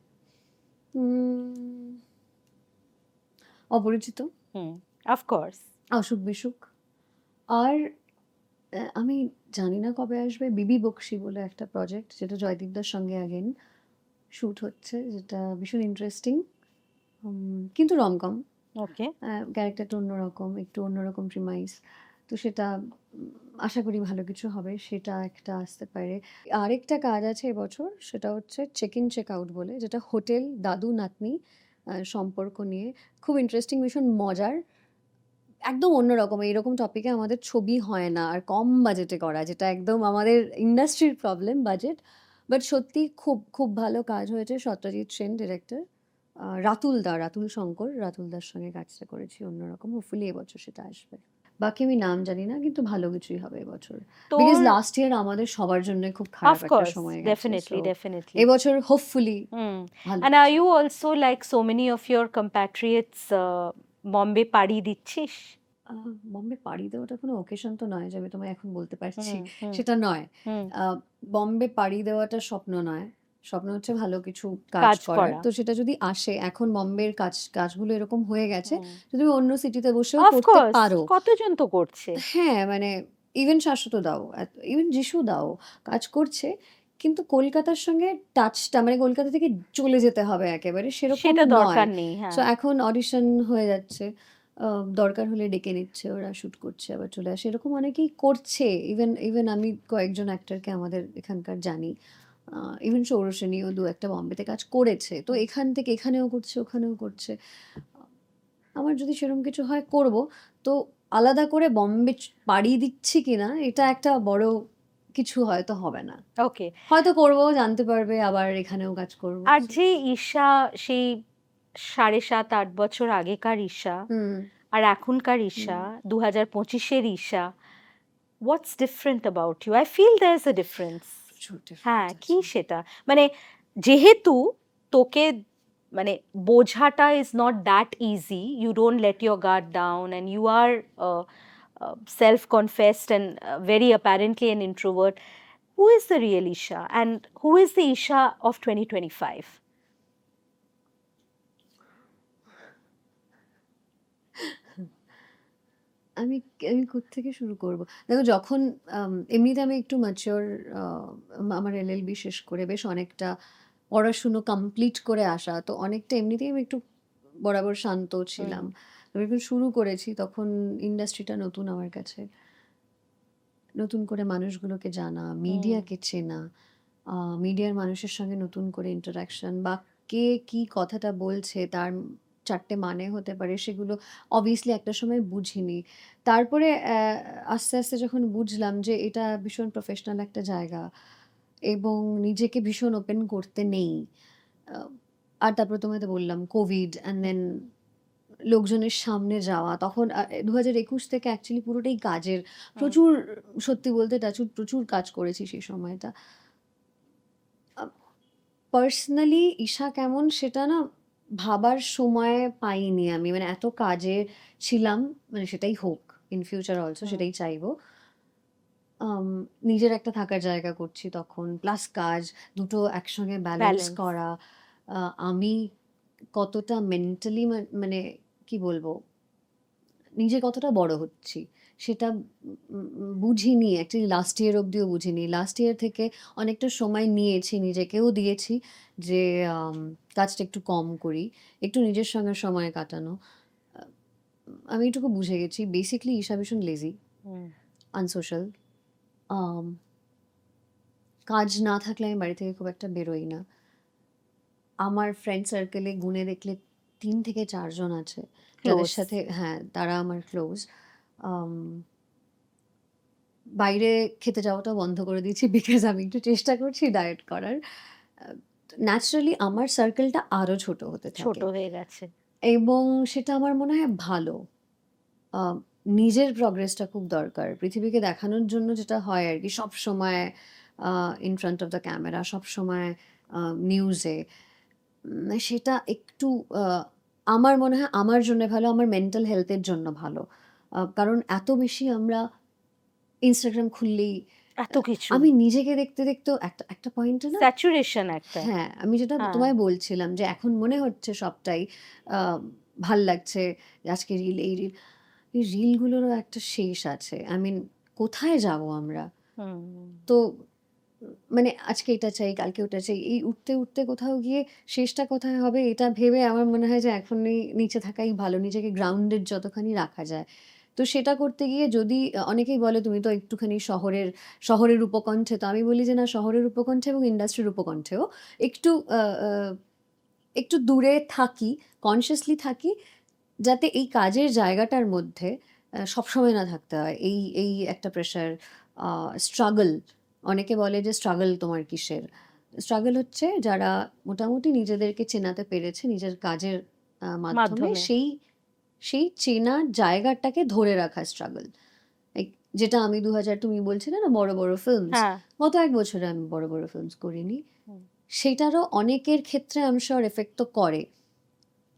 Um অপরিচিত, হুম, অফকোর্স। অসুখ-বিসুখ। আর আমি জানি না কবে আসবে বিবি বক্সী বলে একটা প্রজেক্ট, যেটা জয়দীপদার সঙ্গে অ্যাগেন শুট হচ্ছে, যেটা ভীষণ ইন্টারেস্টিং। কিন্তু রমকম। ওকে। ক্যারেক্টারটা অন্যরকম, একটু অন্যরকম প্রিমাইস। তো সেটা আশা করি ভালো কিছু হবে। সেটা একটা আসতে পারে। আরেকটা কাজ আছে এবছর, সেটা হচ্ছে চেক ইন চেক আউট বলে, যেটা হোটেল দাদু-নাতনি সম্পর্ক নিয়ে। খুব ইন্টারেস্টিং, ভীষণ মজার। একদম অন্যরকম। এইরকম টপিকে আমাদের ছবি হয় না। আর কম বাজেটে করা, যেটা একদম আমাদের ইন্ডাস্ট্রির প্রবলেম, বাজেট। বাট সত্যি খুব, খুব ভালো কাজ হয়েছে। সত্যজিৎ সেন ডিরেক্টর। রাতুল শঙ্কর, রাতুলদার সঙ্গে কাজটা করেছি অন্যরকম। হোপফুলি এবছর সেটা আসবে। বাকি আমি নাম জানি না, কিন্তু ভালো কিছুই হবে এবছর। বিকজ তোর লাস্ট ইয়ার আমাদের সবার জন্য খুব খারাপ একটা অফকোর্স, সময় গেছে। So definitely, definitely. এবছর হোপফুলি হুম। ভালো And are কিছু। you also, like so many of your compatriots, Bombay পাড়ি দিচ্ছিস? বম্বে পাড়ি দেওয়াটা কোনো অকেশন তো নয় যে আমি তোমায় এখন বলতে পারছি। হুম, হুম, সেটা নয়। হুম। আ বম্বে পাড়ি দেওয়াটা স্বপ্ন নয়। স্বপ্ন হচ্ছে ভালো কিছু কাজ কাজ করার। করা। তো সেটা যদি আসে, এখন বম্বের কাজগুলো এরকম হয়ে গেছে হুম। যে তুমি অন্য সিটিতে বসেও করতে অফকোর্স, পারো। কতজন তো করছে। হ্যাঁ, মানে ইভেন শাশ্বত দাও, ইভেন যিশু দাও কাজ করছে। কিন্তু কলকাতার সঙ্গে টাচটা, মানে কলকাতা থেকে চলে যেতে হবে একেবারে, সেরকম সেটা নয়। দরকার নেই, সো হ্যাঁ। এখন অডিশন হয়ে যাচ্ছে। আ দরকার হলে ডেকে নিচ্ছে, ওরা শুট করছে, আবার চলে আসে। এরকম অনেকেই করছে। ইভেন আমি কয়েকজন অ্যাক্টরকে আমাদের এখানকার জানি। আ ইভেন সৌরসেনীও ২-১ টা বম্বেতে কাজ করেছে। তো হুম। এখান থেকে এখানেও করছে, ওখানেও করছে। আমার যদি সেরম কিছু হয় করব। তো আলাদা করে বম্বে পাড়ি দিচ্ছি কিনা এটা একটা বড় কিছু হয়তো হবে না। ওকে। হয়তো করব, জানতে পারবে, আবার এখানেও কাজ করব। আর সো যে ঈশা, সেই ৭.৫-৮ বছর আগেকার ঈশা হুম, আর এখনকার হুম। ঈশা, ২০২৫ এর Isha, what's different about you? I feel there is a difference. প্রচুর হ্যাঁ, ডিফারেন্স কি আছে। সেটা? মানে যেহেতু তোকে, মানে বোঝাটা is not that easy, you don't let your guard down and you are self confessed and very apparently an introvert. Who is the real Isha and who is the Isha of 2025? আমি আমি কোত্থেকে শুরু করব? দেখো, যখন এমনিতে আমি একটু ম্যাচিউর, আ আমার এলএলবি শেষ করে বেশ অনেকটা পড়াশুনো কমপ্লিট করে আসা। তো অনেকটা এমনিতেই আমি একটু বরাবর শান্ত হুম, ছিলাম। আমি যখন শুরু করেছি তখন ইন্ডাস্ট্রিটা নতুন আমার কাছে। নতুন করে মানুষগুলোকে জানা, হুম, মিডিয়াকে চেনা, আ মিডিয়ার মানুষের সঙ্গে নতুন করে ইন্টারেকশন, বা কে কি কথাটা বলছে তার ৪ টে মানে হতে পারে, সেগুলো obviously একটা সময় বুঝিনি। তারপরে আস্তে, আস্তে যখন বুঝলাম যে এটা ভীষণ প্রফেশনাল একটা জায়গা এবং নিজেকে ভীষণ ওপেন করতে নেই। আ আর তারপরে তোমায় তো বললাম কোভিড, অ্যান্ড দেন লোকজনের সামনে যাওয়া তখন ২০২১ থেকে অ্যাকচুয়ালি পুরোটাই কাজের। হুম। প্রচুর সত্যি বলতে টাচউড প্রচুর কাজ করেছি সেই সময়টা। আ পার্সোনালি ঈশা কেমন সেটা না ভাবার সময় পাইনি আমি। মানে এত কাজে ছিলাম, মানে সেটাই হোক। ইন ফিউচার অলসো হুম। সেটাই চাইবো। আম নিজের একটা থাকার জায়গা করছি তখন। প্লাস কাজ, দুটো একসঙ্গে ব্যালেন্স ব্যালেন্স। করা। আ আমি কতটা মেন্টালি মানে কি বলবো? নিজে কতটা বড় হচ্ছি সেটা বুঝিনি। অ্যাকচুয়ালি লাস্ট ইয়ার অব্দিও বুঝিনি। লাস্ট ইয়ার থেকে অনেকটা সময় নিয়েছি, নিজেকেও দিয়েছি যে আম কাজটা একটু কম করি। একটু নিজের সঙ্গে সময় কাটানো। আ আমি এটুকু বুঝে গেছি বেসিক্যালি ঈশা ভীষণ লেজি, হুম। আনসোশ্যাল। আম কাজ না থাকলে আমি বাড়ি থেকে খুব একটা বেরোই না। আমার ফ্রেন্ড সার্কেলে গুণে দেখলে ৩ থেকে ৪ জন আছে। যাদের ক্লোজ। সাথে হ্যাঁ, তারা আমার ক্লোজ। আম বাইরে খেতে যাওয়াটাও বন্ধ করে দিয়েছি বিকজ আমি একটু চেষ্টা করছি ডায়েট করার। আ ন্যাচারালি আমার সার্কেলটা আরো ছোট হতে ছোট থাকে হয়ে গেছে। এবং সেটা আমার মনে হয় ভালো। আ নিজের প্রোগ্রেসটা খুব দরকার। পৃথিবীকে দেখানোর জন্য যেটা হয় আরকি সবসময় a in front of the camera, সবসময় নিউজে সেটা একটু আ আমার মনে হয় আমার জন্যে ভালো, আমার মেন্টাল হেলথ এর জন্য ভালো। কারণ এত বেশি আমরা Instagram খুললেই এত কিছু। আমি নিজেকে দেখতে, দেখতেও একটা একটা পয়েন্টে না স্যাচুরেশন একটা। হ্যাঁ, আমি যেটা হ্যাঁ। তোমায় বলছিলাম যে এখন মনে হচ্ছে সবটাই আ ভাল লাগছে। আজকে রিল, এই রিল। এই রিলগুলোরও একটা শেষ আছে। I mean কোথায় যাবো আমরা? হুম। তো মানে আজকে এটা চাই, কালকে ওটা চাই। এই উঠতে, উঠতে কোথাও গিয়ে শেষটা কোথায় হবে এটা ভেবে আমার মনে হয় যে এখনই নিচে থাকাই ভালো। নিজেকে গ্রাউন্ডেড যতখানি রাখা যায়। তো সেটা করতে গিয়ে যদি অনেকেই বলে তুমি তো একটুখানি শহরের উপকণ্ঠে। তো আমি বলি যে না শহরের উপকণ্ঠে এবং ইন্ডাস্ট্রির উপকণ্ঠেও একটু আ আ একটু দূরে থাকি, কনসিয়াসলি থাকি যাতে এই কাজের জায়গাটার মধ্যে সবসময় না থাকতে হয়। এই একটা প্রেশার, আ স্ট্রাগল অনেকে বলে যে স্ট্রাগল তোমার কিসের? স্ট্রাগল হচ্ছে যারা মোটামুটি নিজেদেরকে চেনাতে পেরেছে নিজের কাজের মাধ্যমে মাধ্যমে। সেই চেনার জায়গাটাকে ধরে রাখা স্ট্রাগল। লাইক যেটা আমি ২০০০ তুমি বলছিলে না বড়, বড় ফিল্মস। হ্যাঁ। গত ১ বছরে আমি বড়, বড় ফিল্মস করিনি। হুম। সেটারও অনেকের ক্ষেত্রে আই এম সিউর এফেক্ট তো করে।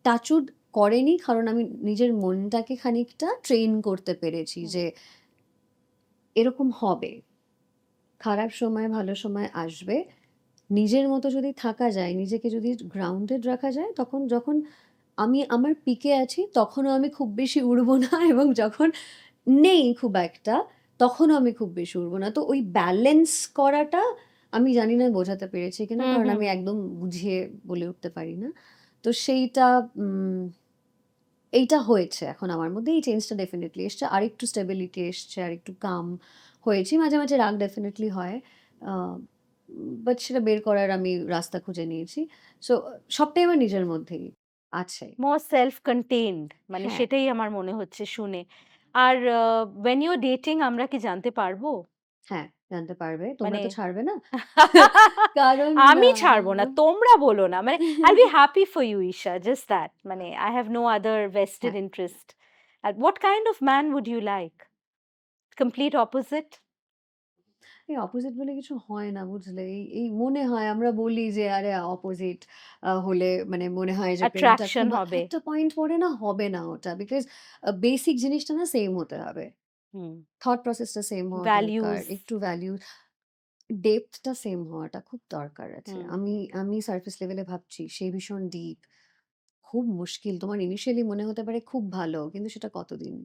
টাচউড করেনি কারণ আমি নিজের মনটাকে খানিকটা ট্রেন করতে পেরেছি হুম। যে এরকম হবে। খারাপ সময় ভালো সময় আসবে। নিজের মতো যদি থাকা যায়, নিজেকে যদি গ্রাউন্ডেড রাখা যায় তখন যখন আমি আমার পিকে আছি তখনও আমি খুব বেশি উড়বো না এবং যখন নেই খুব একটা তখনও আমি খুব বেশি উড়বো না। তো ওই ব্যালেন্স করাটা আমি জানি না বোঝাতে পেরেছি কিনা হুম, কারণ হুম। আমি একদম বুঝিয়ে বলে উঠতে পারি না। তো সেইটা উম এইটা হয়েছে এখন আমার মধ্যে এই চেঞ্জটা ডেফিনিটলি এসছে। আরেকটু স্টেবিলিটি এসছে, আরেকটু কাম হয়েছি। মাঝে, মাঝে রাগ ডেফিনিটলি হয়। আ বাট সেটা বের করার আমি রাস্তা খুঁজে নিয়েছি। সো সবটাই আমার নিজের মধ্যেই আছে। মোর সেলফ কন্টেইনড মানে হ্যাঁ, সেটাই আমার মনে হচ্ছে শুনে। আর when you are dating আমরা কি জানতে পারবো? হ্যাঁ, জানতে পারবে। তোমরা মানে তো ছাড়বে না। কারণ আমি ছাড়বো না। তোমরা বলো না। মানে I'll be happy for you Isha, just that. মানে I have no other vested হ্যাঁ। interest. And what kind of man would you like? Complete opposite? এই অপোজিট বলে কিছু হয় না বুঝলে? এই মনে হয় আমরা বলি যে আরে অপোজিট হলে মানে মনে হয় যে প্রেমটা Attraction খুব হবে। একটা পয়েন্ট পরে না হবে না ওটা। বিকজ বেসিক জিনিসটা না সেম হতে হবে। হুম। থট প্রসেসটা সেম হওয়া দরকার। ভ্যালুস। একটু ভ্যালু ডেপথটা সেম হওয়াটা খুব দরকার আছে। হুম। আমি সারফেস লেভেলে ভাবছি, সে ভীষণ ডিপ। খুব মুশকিল। তোমার ইনিশিয়ালি মনে হতে পারে খুব ভালো। কিন্তু সেটা কতদিন?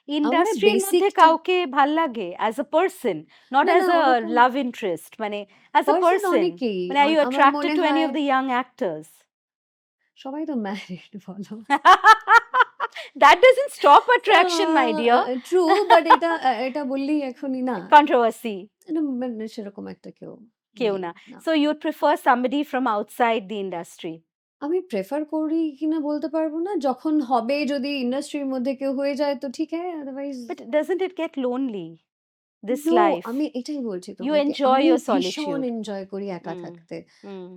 আমার মনে হয় ইন্ডাস্ট্রির মধ্যে বেসিকটা কাউকে ভাল লাগে অ্যাজ আ পারসন, নট না, অ্যাজ না আ ওরকম লাভ ইন্টারেস্ট মানে অ্যাজ আ পারসন পারসন। অনেকেই। মানে আর ইউ আমার অ্যাট্রাক্টেড মনে টু এনি হয় অফ দ্য ইয়াং অ্যাক্টরস? সবাই তো ম্যারিড বলো। That doesn't stop a attraction, my dear. True but এটা বললেই এখনই না। Controversy. এটা মানে সেরকম একটা কেউ কেউ নেই। না। না। So you'd prefer somebody from outside the industry. আমি প্রেফার করি কিনা বলতে পারব না। যখন হবে যদি ইন্ডাস্ট্রির মধ্যে কেউ হয়ে যায় তো ঠিক হ্যায়, otherwise But doesn't it get lonely, this no life? আমি এটাই বলছি You তোমাকে। enjoy আমি your ভীষণ solitude. এনজয় করি একা হুম, থাকতে। হুম।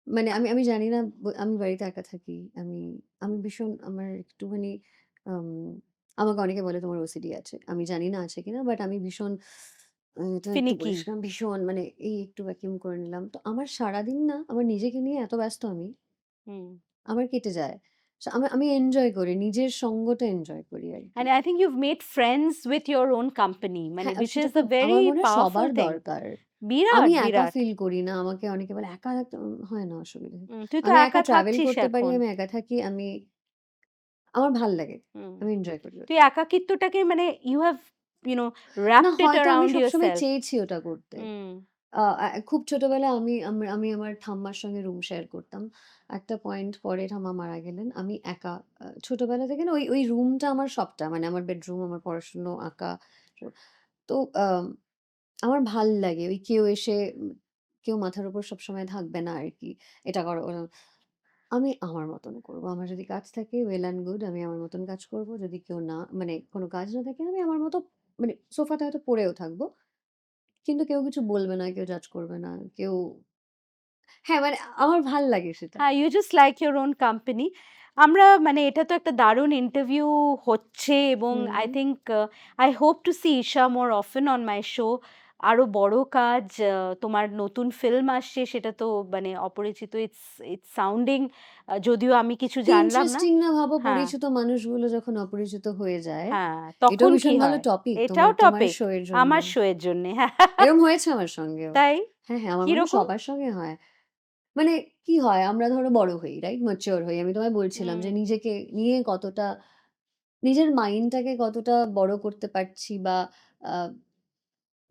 মানে আমি জানি না আমি বাড়িতে একা থাকি। আমি আমি ভীষণ আমার একটুখানি আম আমাকে অনেকে বলে তোমার ওসিডি আছে। আমি জানি না আছে কিনা বাট আমি ভীষণ এটা একটু ফিনিকি। পরিষ্কার ভীষণ মানে এই একটু ভ্যাকুয়াম করে নিলাম। তো আমার সারাদিন না আমার নিজেকে নিয়ে এত ব্যস্ত আমি, হুম। আমার কেটে যায়। সো আমি এনজয় করি। নিজের সঙ্গটা এনজয় করি আরকি। And I think you've made friends with your own company, মানে হ্যাঁ, which সেটা is a খুব আমার very মনে হয় powerful সবার thing. দরকার। আমি বিরাট, একা বিরাট। ফিল করি না। আমাকে অনেকে বলে একা থাকতে হয় না অসুবিধে। তুই তো আমি একা একা ট্রাভেল থাকছিস করতে পারি, এখন। আমি একা থাকি, আমার ভাল লাগে। হুম। আমি এনজয় করি তুই ওটা। একাকিত্বটাকে মানে you have, you know, না wrapped it হয়তো আমি around সবসময় yourself. চেয়েছি ওটা করতে। হুম। আ আ খুব ছোটবেলায় আমি আমার ঠাম্মার সঙ্গে রুম শেয়ার করতাম। একটা পয়েন্ট পরে ঠাম্মা মারা গেলেন। আমি একা ছোটবেলা থেকে না ওই রুমটা আমার সবটা। মানে আমার বেডরুম, আমার পড়াশুনো, আঁকা। স তো আমার ভাল লাগে ওই কেউ এসে কেউ মাথার উপর সবসময় থাকবে না আরকি। এটা করো, ওরা আমি আমার মতন করব। আমার যদি কাজ থাকে well and good আমি আমার মতন কাজ করব। যদি কেউ না মানে কোন কাজ না থাকে আমি আমার মতো মানে সোফাতে হয়তো পড়েও থাকবো। কিন্তু কেউ কিছু বলবে না, কেউ জাজ করবে না। কেউ হ্যাঁ, মানে আমার ভাল লাগে সেটা। হ্যাঁ, you just like your own company. আমরা মানে এটা তো একটা দারুণ ইন্টারভিউ হচ্ছে এবং হুম। I think I hope to see Isha more often on my show. আরো বড় কাজ, তোমার নতুন ফিল্ম আসছে সেটা তো মানে অপরিচিত। It's sounding, যদিও আমি কিছু কি জানলাম না। ইন্টারেস্টিং না ভাবো হ্যাঁ, পরিচিত মানুষগুলো যখন অপরিচিত হয়ে যায়। হ্যাঁ, এটাও তখন কি ভীষণ ভালো হয়? টপিক এটাও তোমার টপিক শো এর জন্য। আমার শো এর জন্যে। হ্যাঁ, এরকম হয়েছে আমার সঙ্গেও। তাই? হ্যাঁ, হ্যাঁ, আমার মনে হয় কিরকম? সবার সঙ্গে হয়। মানে কি হয় আমরা ধরো বড় হই, রাইট? ম্যাচিউর হই। আমি তোমায় বলছিলাম হুম। যে নিজেকে নিয়ে কতটা নিজের মাইন্ডটাকে কতটা বড় করতে পারছি বা আ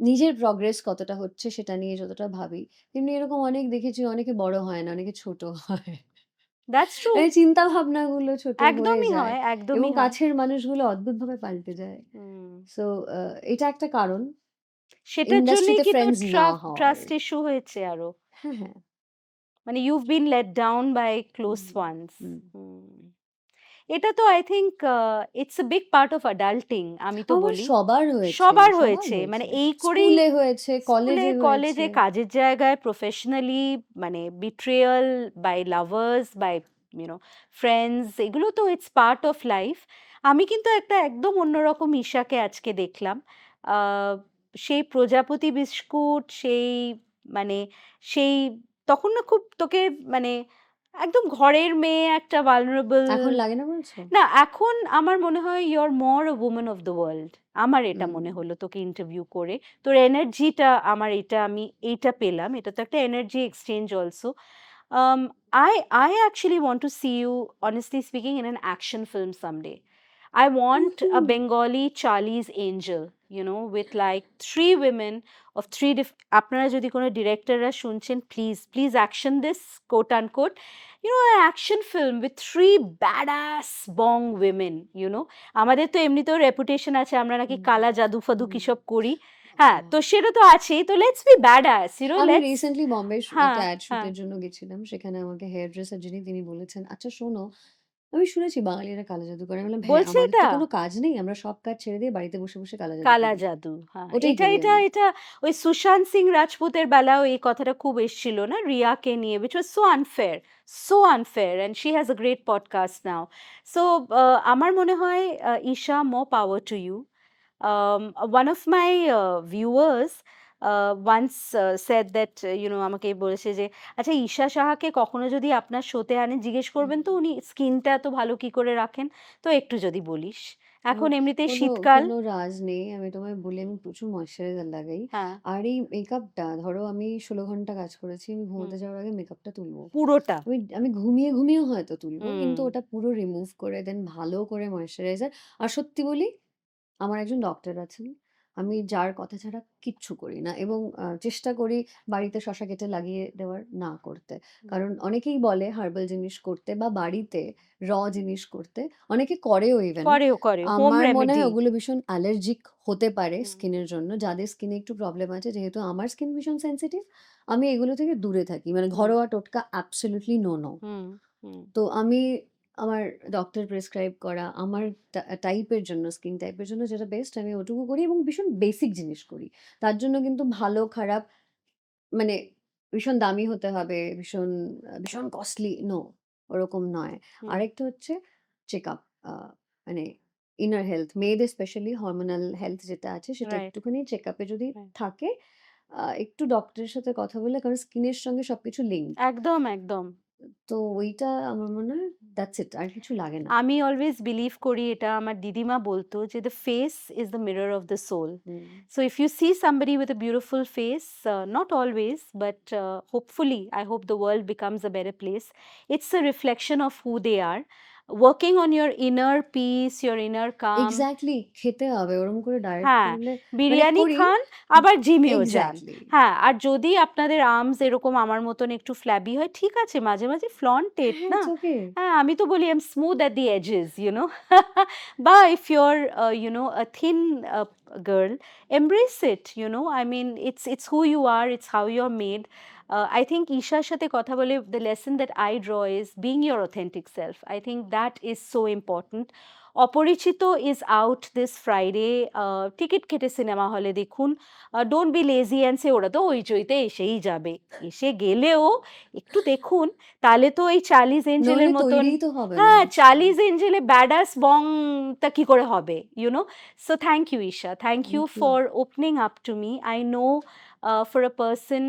নিজের প্রগ্রেস কতটা হচ্ছে সেটা নিয়ে যতটা ভাবি। তেমনি এরকম অনেক দেখেছি অনেকে বড় হয় না, অনেকে ছোট হয়। That's true. মানে চিন্তা ভাবনাগুলো ছোট হয়ে একদমই যায় হয়, এবং একদমই হয়। কাছের মানুষগুলো অদ্ভুতভাবে পাল্টে যায়। হুম। সো এটা একটা কারণ সেটার জন্যই ইন্ডাস্ট্রিতে কি তোর ফ্রেন্ডস না হওয়ার। ট্রাস্ট ইস্যু হয়েছে আরো? হ্যাঁ, হ্যাঁ। মানে you've been let down by close hmm, ones. হুম। হুম। এটা তো I think it's a big part of adulting, আমি তো আমার বলি। সবার হয়েছে, সবার সবার হয়েছে। মানে হয়েছে। এই করেই স্কুলে হয়েছে, স্কুলে, কলেজে হয়েছে। কলেজে, কাজের জায়গায়, প্রফেশনালি, মানে betrayal by lovers, by you know friends, এগুলো তো ইটস পার্ট অফ লাইফ। আমি কিন্তু একটা একদম অন্যরকম ঈশাকে আজকে দেখলাম। আ সেই প্রজাপতি বিস্কুট, সেই মানে সেই তখন না খুব তোকে মানে একদম ঘরের মেয়ে একটা vulnerable। এখন লাগে না বলছো? না, এখন আমার মনে হয় you are more a woman of the world. আমার এটা হুম। মনে হলো তোকে ইন্টারভিউ করে। তোর এনার্জিটা আমার এটা আমি এইটা পেলাম। এটা তো একটা energy exchange also. Um, I actually want to see you, honestly speaking, in an action film someday. I want a উহু। Bengali Charlie's Angel, with like three women of three আপনারা যদি কোনো ডিরেক্টররা শুনছেন, please action this, quote unquote. An action film with three badass bong women, আমাদের তো এমনিতেও reputation আছে আমরা নাকি হুম, কালা জাদু ফাদু হুম। কিসব করি। হ্যাঁ, হ্যাঁ। তো সেটা তো আছেই। তো লেটস বি ব্যাডাস, আমি লেটস। রিসেন্টলি বম্বে হ্যাঁ, একটা অ্যাড শুট হ্যাঁ। এর জন্য গেছিলাম। সেখানে আমাকে হেয়ার ড্রেসার যিনি তিনি বলেছেন, "আচ্ছা শোনো, আমি শুনেছি বাঙালিরা কালো জাদু করে।" আমি বললাম, "হ্যাঁ, বলছে আমাদের তো এটা? কোনো কাজ নেই। আমরা সব কাজ ছেড়ে দিয়ে বাড়িতে বসে, বসে কালা জাদু কালা করি।" জাদু। হ্যাঁ, ওটাই এটা করি এটা আমি। এটা ওই সুশান্ত সিং রাজপুতের বেলাও এই কথাটা খুব এসছিল না? রিয়াকে নিয়ে, which was so unfair and she has a great podcast now. So আমার মনে হয় Isha, more power to you. One of my viewers once said that, আমাকে বলেছে যে, আচ্ছা ঈশা সাহাকে কখনো যদি আপনার শোতে আনেন জিজ্ঞেস হুম। করবেন তো উনি স্কিনটা এত ভালো কি করে রাখেন? তো একটু যদি বলিস। কোনো এখন এমনিতেই কোনো শীতকাল। কোনো রাজ নেই। আমি তোমায় বলি আমি প্রচুর ময়েশ্চারাইজার লাগাই। হ্যাঁ, আর এই মেকআপটা ধরো আমি ১৬ ঘন্টা কাজ করেছি। আমি হুম। ঘুমোতে যাওয়ার আগে মেকআপটা তুলব। পুরোটা। আমি ঘুমিয়েও হয়তো তুলব। হুম, কিন্তু ওটা পুরো রিমুভ করে দেন ভালো করে ময়েশ্চারাইজার। আর সত্যি বলি আমার একজন ডক্টর আছেন। আমি যার কথা ছাড়া কিচ্ছু করি না এবং চেষ্টা করি বাড়িতে শসা কেটে লাগিয়ে দেওয়ার না করতে। হুম। কারণ অনেকেই বলে হার্বাল জিনিস করতে বা বাড়িতে জিনিস করতে। অনেকে করেও ইভেন। করে। হোম আমার মনে হয় রেমেডি। ওগুলো ভীষণ অ্যালার্জিক হতে পারে হুম, স্কিনের জন্য। যাদের স্কিনে একটু প্রবলেম আছে যেহেতু আমার স্কিন ভীষণ সেনসিটিভ, আমি এগুলো থেকে দূরে থাকি। মানে হুম, ঘরোয়া টোটকা অ্যাবসোলিউটলি নো, নো। হুম, হুম, তো আমি আমার ডক্টর প্রেসক্রাইব করা আমার টাইপের জন্য, স্কিন টাইপের জন্য যেটা বেস্ট আমি ওটুকু করি এবং ভীষণ বেসিক জিনিস করি। তার জন্য কিন্তু ভালো খারাপ মানে ভীষণ দামি হতে হবে, ভীষণ কস্টলি, নো, ওরকম নয়। হুম, আরেকটা হচ্ছে চেকআপ, আ মানে ইনার হেলথ, মেয়েদের স্পেশালি হরমোনাল হেলথ যেটা আছে সেটা রাইট, একটুখানি চেকআপে যদি রাইট। থাকে, একটু ডক্টরের সাথে কথা বললে, কারণ স্কিনের সঙ্গে সবকিছু লিঙ্কড। একদম, একদম। তো ওইটা আমার মনে হয় দ্যাটস ইট, আর কিছু লাগে না। আমি অলওয়েজ বিলিভ করি, এটা আমার দিদিমা বলতো যে the face is the mirror of the soul. Hmm. So if you see somebody with a beautiful face, not always, but hopefully, I hope the world becomes a better place. It's a reflection of who they are. Working on your inner peace, your inner calm. Exactly, খেতে হবে। ওরকম করে diet হ্যাঁ, করলে মানে বিরিয়ানি করি। খান, আবার জিমেও যান। এক্সাক্টলি। হ্যাঁ, আর যদি আপনাদের আর্মস এরকম আমার মতন একটু ফ্ল্যাবি হয়, ঠিক আছে, মাঝে, মাঝে ফ্লন্ট ইট হ্যাঁ, না? It's okay. হ্যাঁ, আমি তো বলি I am smooth at the edges, you know? বা if you are, a thin girl, embrace it, you know? I mean, it's who you are, it's how you're made. I think ঈশার সাথে কথা বলে the lesson that I draw is being your authentic self. I think that is so important. অপরিচিত is out this Friday. Ticket কেটে cinema হলে দেখুন। Don't be lazy and সে ওরা তো হইচইতে এসেই যাবে। এসে গেলেও একটু দেখুন, তাহলে তো এই চার্লিজ এঞ্জেলের নইলে মতন, তৈরিই তো হবে না হ্যাঁ, কিছু। চার্লিজ এঞ্জেলে ব্যাডাস বংটা কি করে হবে, you know? So thank you Isha, thank you thank you. For opening up to me. I know for a person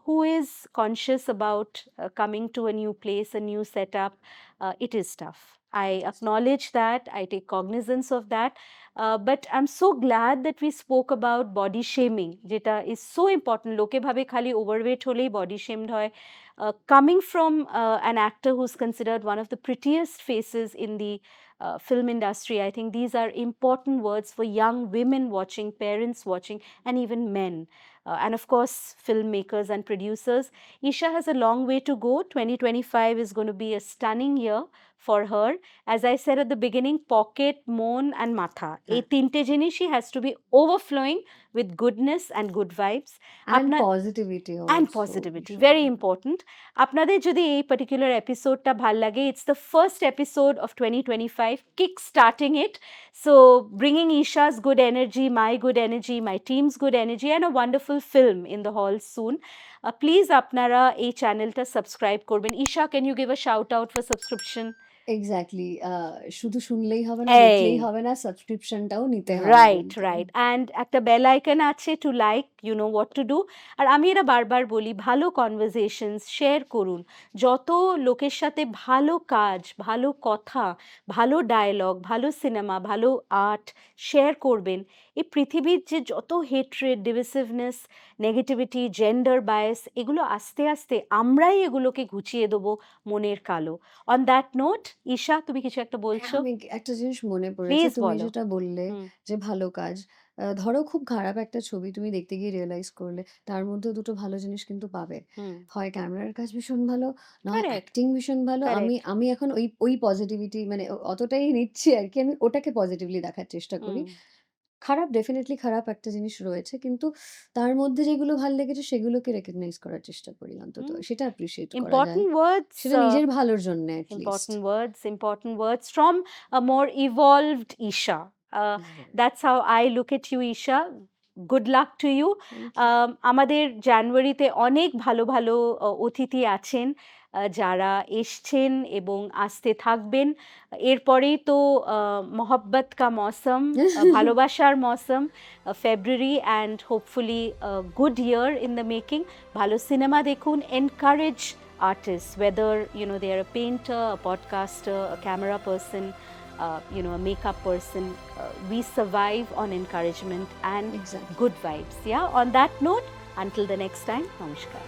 who is conscious about coming to a new place, a new setup, it is tough. I acknowledge that, I take cognizance of that. But I'm so glad that we spoke about body shaming, যেটা is so important. লোকে ভাবে খালি overweight হলেই body shamed হয়। Coming from an actor who's considered one of the prettiest faces in the film industry, I think these are important words for young women watching, parents watching, and even men. And of course, filmmakers and producers. Isha has a long way to go. 2025 is going to be a stunning year for her. As I said at the beginning, pocket, moon, and matha. এই হ্যাঁ, তিনটে জিনিসই has to be overflowing with goodness and good vibes. And আপনার positivity and also positivity, ভীষণ। very important. আপনাদের যদি এই particular এপিসোডটা ভাল লাগে, it's the first episode of 2025, kick starting it. So bringing Isha's good energy, my good energy, my team's good energy, and a wonderful film in the hall soon. Please আপনারা এই চ্যানেলটা subscribe করবেন। Isha, can you give a shout out for subscription? Exactly, শুধু শুনলেই হবে না, এই দেখলেই হবে না, সাবস্ক্রিপশনটাও নিতে হবে রাইট, কিন্তু। রাইট। অ্যান্ড একটা বেল আইকন আছে to like, you know what to do. আর আমি এটা বারবার বলি, ভালো কনভারসেশনস শেয়ার করুন। যত লোকের সাথে ভালো কাজ, ভালো কথা, ভালো ডায়ালগ, ভালো সিনেমা, ভালো আর্ট শেয়ার করবেন, এই পৃথিবীর যে যত হেট্রেড, ডিভিসিভনেস, নেগেটিভিটি, জেন্ডার বায়াস, এগুলো আস্তে আস্তে আমরাই এগুলোকে ঘুচিয়ে দেবো মনের কালো। অন দ্যাট নোট, ঈশা, তুমি কিছু একটা হ্যাঁ, বলছো? আমি একটা জিনিস মনে পড়েছে, প্লিজ তুমি বলো। যেটা বললে হুম, যে ভালো কাজ। ধরো খুব খারাপ একটা ছবি তুমি দেখতে গিয়ে রিয়ালাইজ করলে, তার মধ্যেও দুটো ভালো জিনিস কিন্তু পাবে। হুম। হয় ক্যামেরার কাজ ভীষণ ভালো, নয় কারেক্ট, অ্যাক্টিং ভীষণ ভালো। আমি কারেক্ট। আমি এখন ওই পজিটিভিটি মানে অতটাই নিচ্ছি আরকি, আমি ওটাকে পজিটিভলি দেখার চেষ্টা করি। হুম, খারাপ, ডেফিনিটলি খারাপ একটা জিনিস রয়েছে। কিন্তু তার মধ্যে যেগুলো ভাল লেগেছে সেগুলোকে রেকগনাইজ করার চেষ্টা করি অন্তত। হুম। সেটা অ্যাপ্রিশিয়েট করা যায়। Important words, সেটা নিজের ভালোর জন্যে at least. important words from a more evolved Isha. হ্যাঁ, That's how I look at you, Isha. Good luck to you. Thank you. আমাদের জানুয়ারিতে অনেক ভালো ভালো অতিথি আছেন, যারা এসছেন এবং আসতে থাকবেন। এরপরেই তো মোহব্বত কা মৌসম, ভালোবাসার মৌসম, February, and hopefully good year in the making. ভালো সিনেমা দেখুন, encourage artists, whether they are a painter, a podcaster, a camera person, a makeup person. We survive on encouragement and exactly. good vibes. Yeah. On that note, until the next time, namaskar.